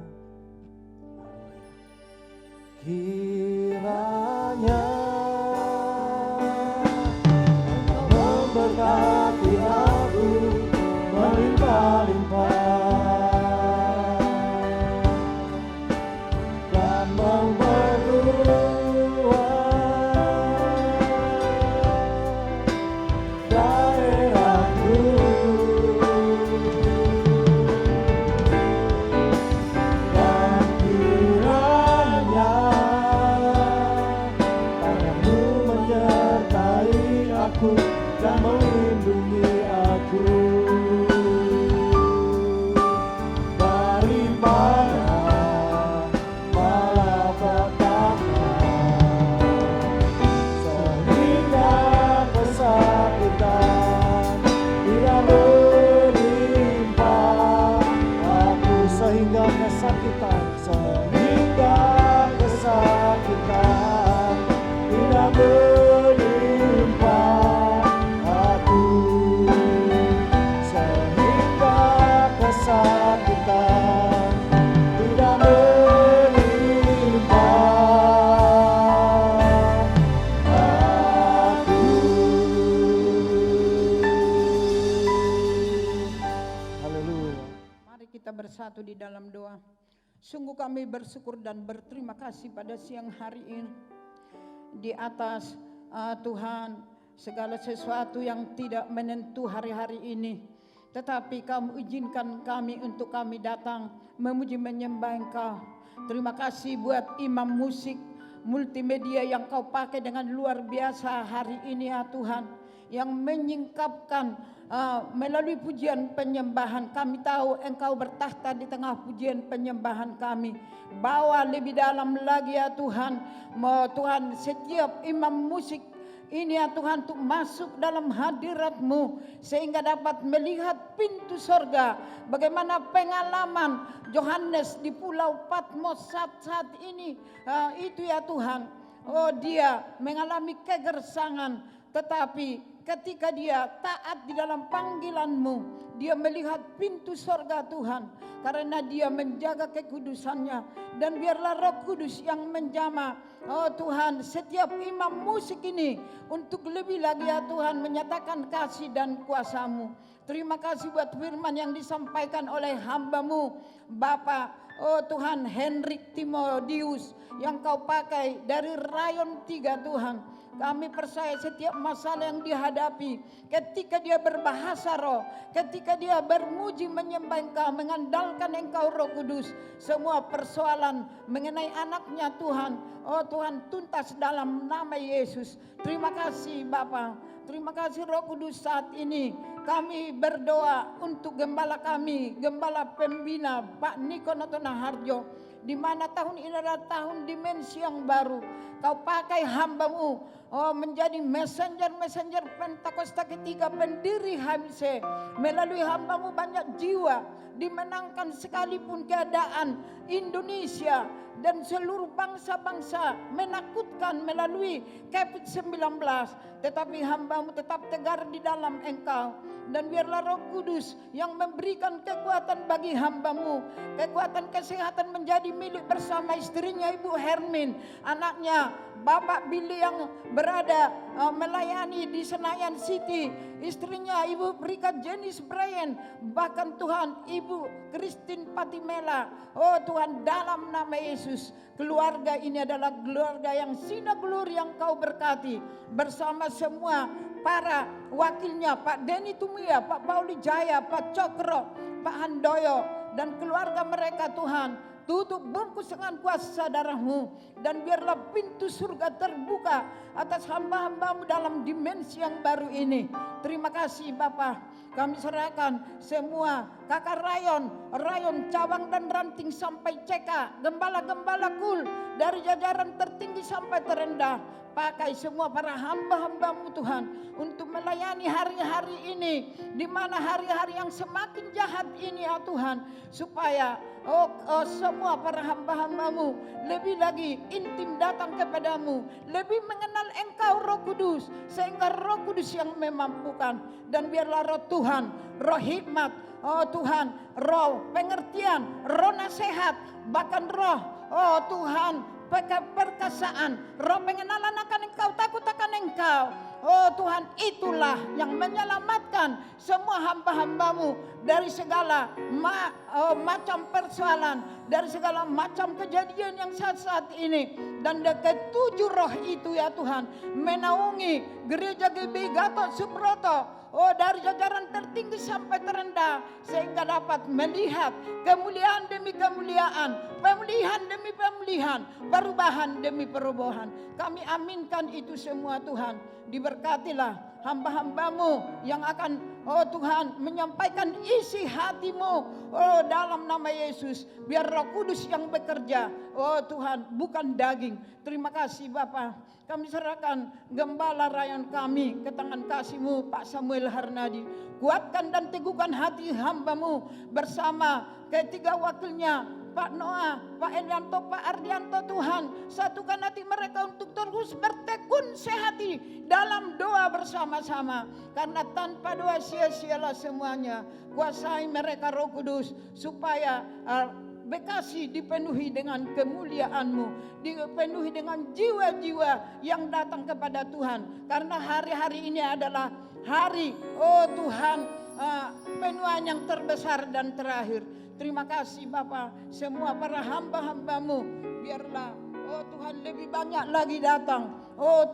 S1: Kiranya Engkau memberkati aku melimpah-limpah dan memperluas daerahku. Dan kiranya tanganmu menyertai aku dan melindungi aku daripada malapetaka, sehingga kesakitan tidak menimpa aku, sehingga kesakitan tidak menimpa aku, sehingga kesakitan tidak menimpa aku. Haleluya.
S4: Mari kita bersatu di dalam doa. Sungguh kami bersyukur dan berterima kasih pada siang hari ini di atas Tuhan segala sesuatu yang tidak menentu hari-hari ini, tetapi Kamu izinkan kami untuk kami datang memuji menyembah Engkau. Terima kasih buat imam musik multimedia yang Kau pakai dengan luar biasa hari ini ya Tuhan, yang menyingkapkan melalui pujian penyembahan. Kami tahu Engkau bertahta di tengah pujian penyembahan kami. Bawa lebih dalam lagi ya Tuhan. Tuhan, setiap imam musik ini ya Tuhan untuk masuk dalam hadirat-Mu sehingga dapat melihat pintu sorga. Bagaimana pengalaman Yohanes di Pulau Patmos saat ini itu ya Tuhan. Oh, dia mengalami kegersangan, tetapi ketika dia taat di dalam panggilan-Mu, dia melihat pintu sorga Tuhan, karena dia menjaga kekudusannya. Dan biarlah Roh Kudus yang menjamah, oh Tuhan, setiap imam musik ini untuk lebih lagi ya Tuhan menyatakan kasih dan kuasa-Mu. Terima kasih buat firman yang disampaikan oleh hamba-Mu Bapak, oh Tuhan, Henrik Timotius, yang Kau pakai dari Rayon 3 Tuhan. Kami percaya setiap masalah yang dihadapi, ketika dia berbahasa roh, ketika dia bermuji menyembah Engkau, mengandalkan Engkau Roh Kudus, semua persoalan mengenai anaknya Tuhan, oh Tuhan, tuntas dalam nama Yesus. Terima kasih Bapa, terima kasih Roh Kudus. Saat ini kami berdoa untuk gembala kami, gembala pembina Pak Niko Natona Harjo, di mana tahun ini adalah tahun dimensi yang baru. Kau pakai hamba-Mu menjadi messenger Pentakosta ketiga, pendiri HMC. Melalui hamba-Mu banyak jiwa dimenangkan, sekalipun keadaan Indonesia dan seluruh bangsa-bangsa menakutkan melalui COVID-19. Tetapi hamba-Mu tetap tegar di dalam Engkau. Dan biarlah Roh Kudus yang memberikan kekuatan bagi hamba-Mu, kekuatan kesehatan menjadi milik bersama istrinya Ibu Hermin, anaknya Bapak Billy yang berada melayani di Senayan City, istrinya Ibu Rika Jenis Brian, bahkan Tuhan Ibu Christine Patimela. Oh Tuhan, dalam nama Yesus, keluarga ini adalah keluarga yang sinaglur yang Kau berkati, bersama semua para wakilnya, Pak Denny Tumia, Pak Pauli Jaya, Pak Cokro, Pak Handoyo, dan keluarga mereka Tuhan. Tutup bungkus dengan kuasa darah-Mu, dan biarlah pintu surga terbuka atas hamba-hamba-Mu dalam dimensi yang baru ini. Terima kasih Bapa. Kami serahkan semua kakak rayon cabang dan ranting sampai CK, gembala-gembala kul dari jajaran tertinggi sampai terendah. Pakai semua para hamba-hamba-Mu Tuhan untuk melayani hari-hari ini, di mana hari-hari yang semakin jahat ini ya Tuhan, supaya semua para hamba-hamba-Mu lebih lagi intim datang kepadamu, lebih mengenal Engkau Roh Kudus, sehingga Roh Kudus yang memampukan. Dan biarlah Roh Tuhan, Roh hikmat, Tuhan, Roh pengertian, Roh nasihat, bahkan Roh Tuhan perkasaan, Roh pengenalan akan Engkau, takut akan Engkau. Oh Tuhan, itulah yang menyelamatkan semua hamba-hamba-Mu dari segala macam persoalan, dari segala macam kejadian yang saat-saat ini. Dan ketujuh roh itu ya Tuhan menaungi gereja GBI Gatot Subroto, dari jajaran tertinggi sampai terendah, sehingga dapat melihat kemuliaan demi kemuliaan, pemulihan demi pemulihan, perubahan demi perubahan. Kami aminkan itu semua Tuhan. Diberkatilah hamba-hamba-Mu yang akan Tuhan menyampaikan isi hati-Mu dalam nama Yesus. Biar Roh Kudus yang bekerja, Tuhan, bukan daging. Terima kasih Bapa. Kami serahkan gembala rayon kami ke tangan kasih-Mu, Pak Samuel Harnadi. Kuatkan dan teguhkan hati hamba-Mu bersama ketiga wakilnya, Pak Noah, Pak Elianto, Pak Ardianto. Tuhan, satukan hati mereka untuk terus bertekun sehati dalam doa bersama-sama. Karena tanpa doa sia-sialah semuanya. Kuasai mereka Roh Kudus, supaya Bekasi dipenuhi dengan kemuliaan-Mu, dipenuhi dengan jiwa-jiwa yang datang kepada Tuhan. Karena hari-hari ini adalah hari, Tuhan, penuaian yang terbesar dan terakhir. Terima kasih Bapa. Semua para hamba-hamba-Mu, biarlah Tuhan lebih banyak lagi datang,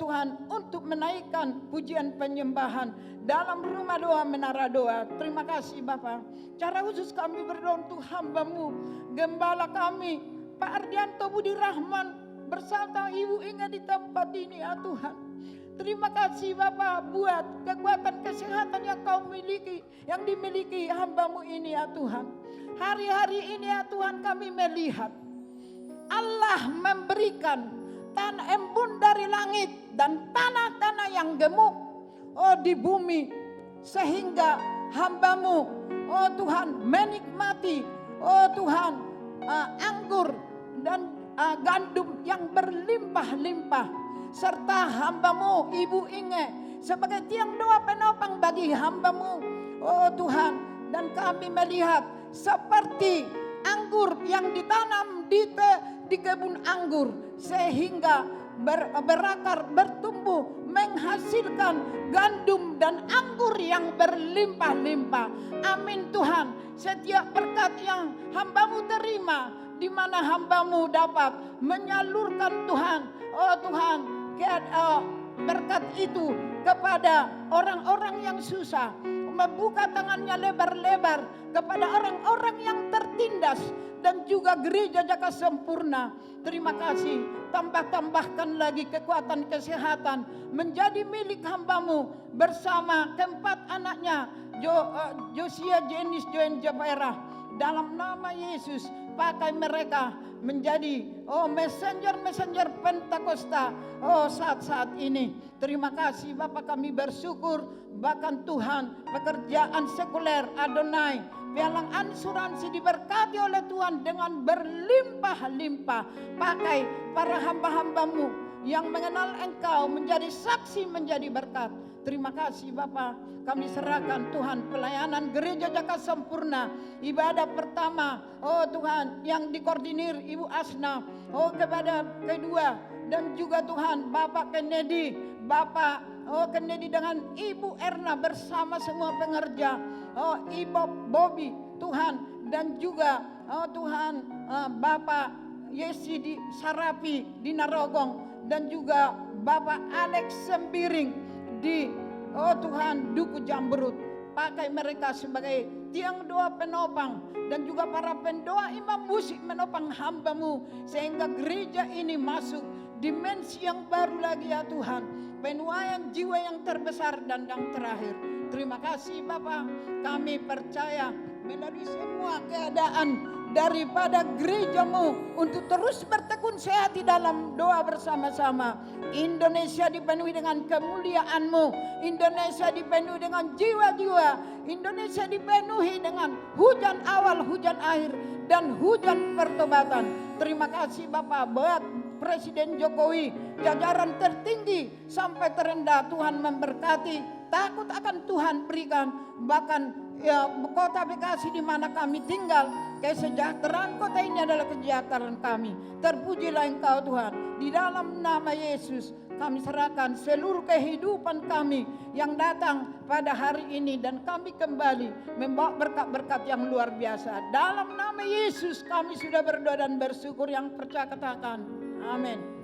S4: Tuhan, untuk menaikkan pujian penyembahan dalam rumah doa Menara Doa. Terima kasih Bapa. Cara khusus kami berdoa untuk hamba-Mu, gembala kami Pak Ardianto Budi Rahman bersama Ibu Inga di tempat ini ya Tuhan. Terima kasih Bapa buat kekuatan kesehatan yang Kau miliki, yang dimiliki hamba-Mu ini ya Tuhan. Hari-hari ini ya Tuhan kami melihat Allah memberikan tanah embun dari langit dan tanah-tanah yang gemuk di bumi, sehingga hamba-Mu Tuhan menikmati Tuhan anggur dan gandum yang berlimpah-limpah, serta hamba-Mu Ibu Inge sebagai tiang doa penopang bagi hamba-Mu Tuhan. Dan kami melihat seperti anggur yang ditanam di kebun anggur, sehingga berakar, bertumbuh, menghasilkan gandum dan anggur yang berlimpah-limpah. Amin Tuhan. Setiap berkat yang hamba-Mu terima, di mana hamba-Mu dapat menyalurkan Tuhan, Tuhan, berkat itu kepada orang-orang yang susah, membuka tangannya lebar-lebar kepada orang-orang yang tertindas, dan juga gereja Jaka Sempurna. Terima kasih. Tambahkan lagi kekuatan kesehatan menjadi milik hamba-Mu bersama keempat anaknya, Josia Jenis Joen Jabairah. Dalam nama Yesus pakai mereka menjadi messenger Pentakosta saat-saat ini. Terima kasih Bapak, kami bersyukur. Bahkan Tuhan, pekerjaan sekuler Adonai, pialang asuransi diberkati oleh Tuhan dengan berlimpah-limpah. Pakai para hamba-hambamu yang mengenal Engkau menjadi saksi, menjadi berkat. Terima kasih Bapak, kami serahkan Tuhan pelayanan Gereja Jakarta Sempurna. Ibadah pertama, Tuhan, yang dikoordinir Ibu Asna, kepada kedua, dan juga Tuhan Bapak Kennedy, Kennedy dengan Ibu Erna bersama semua pengerja, Ibu Bobby, Tuhan, dan juga Tuhan Bapak Yesi di Sarapi di Narogong, dan juga Bapak Alex Sembiring di Tuhan Duku Jamberut. Pakai mereka sebagai tiang doa penopang, dan juga para pendoa imam musik menopang hamba-Mu, sehingga gereja ini masuk dimensi yang baru lagi ya Tuhan, penuaian jiwa yang terbesar dan yang terakhir. Terima kasih Bapak, kami percaya melalui semua keadaan daripada gereja-Mu untuk terus bertekun sehat di dalam doa bersama-sama. Indonesia dipenuhi dengan kemuliaan-Mu, Indonesia dipenuhi dengan jiwa-jiwa, Indonesia dipenuhi dengan hujan awal, hujan akhir, dan hujan pertobatan. Terima kasih Bapak buat Presiden Jokowi, jajaran tertinggi sampai terendah, Tuhan memberkati. Takut akan Tuhan berikan, bahkan kota Bekasi di mana kami tinggal, kesejahteraan kota ini adalah kesejahteraan kami. Terpujilah Engkau Tuhan. Di dalam nama Yesus kami serahkan seluruh kehidupan kami yang datang pada hari ini, dan kami kembali membawa berkat-berkat yang luar biasa. Dalam nama Yesus kami sudah berdoa dan bersyukur. Yang percaya katakan amin.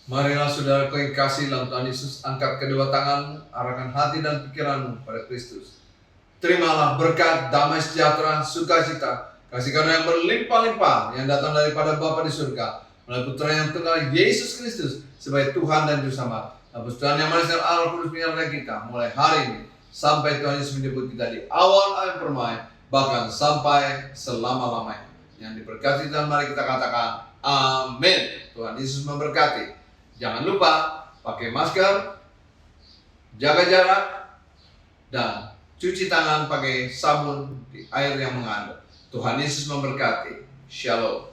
S5: Marilah saudara yang kasih dalam Tuhan Yesus, angkat kedua tangan, arahkan hati dan pikiranmu pada Kristus. Terimalah berkat, damai sejahtera, sukacita, kasih karunia yang berlimpah-limpah yang datang daripada Bapa di surga melalui Putra yang tunggal Yesus Kristus sebagai Tuhan dan Juru Selamat. Dan persekutuan yang manis dan Allah Kudus menyertai kita mulai hari ini sampai Tuhan Yesus menyebut kita di awal akhir permai, bahkan sampai selama-lamanya. Yang diberkati Tuhan, mari kita katakan amin. Tuhan Yesus memberkati. Jangan lupa pakai masker, jaga jarak, dan cuci tangan pakai sabun di air yang mengalir. Tuhan Yesus memberkati. Shalom.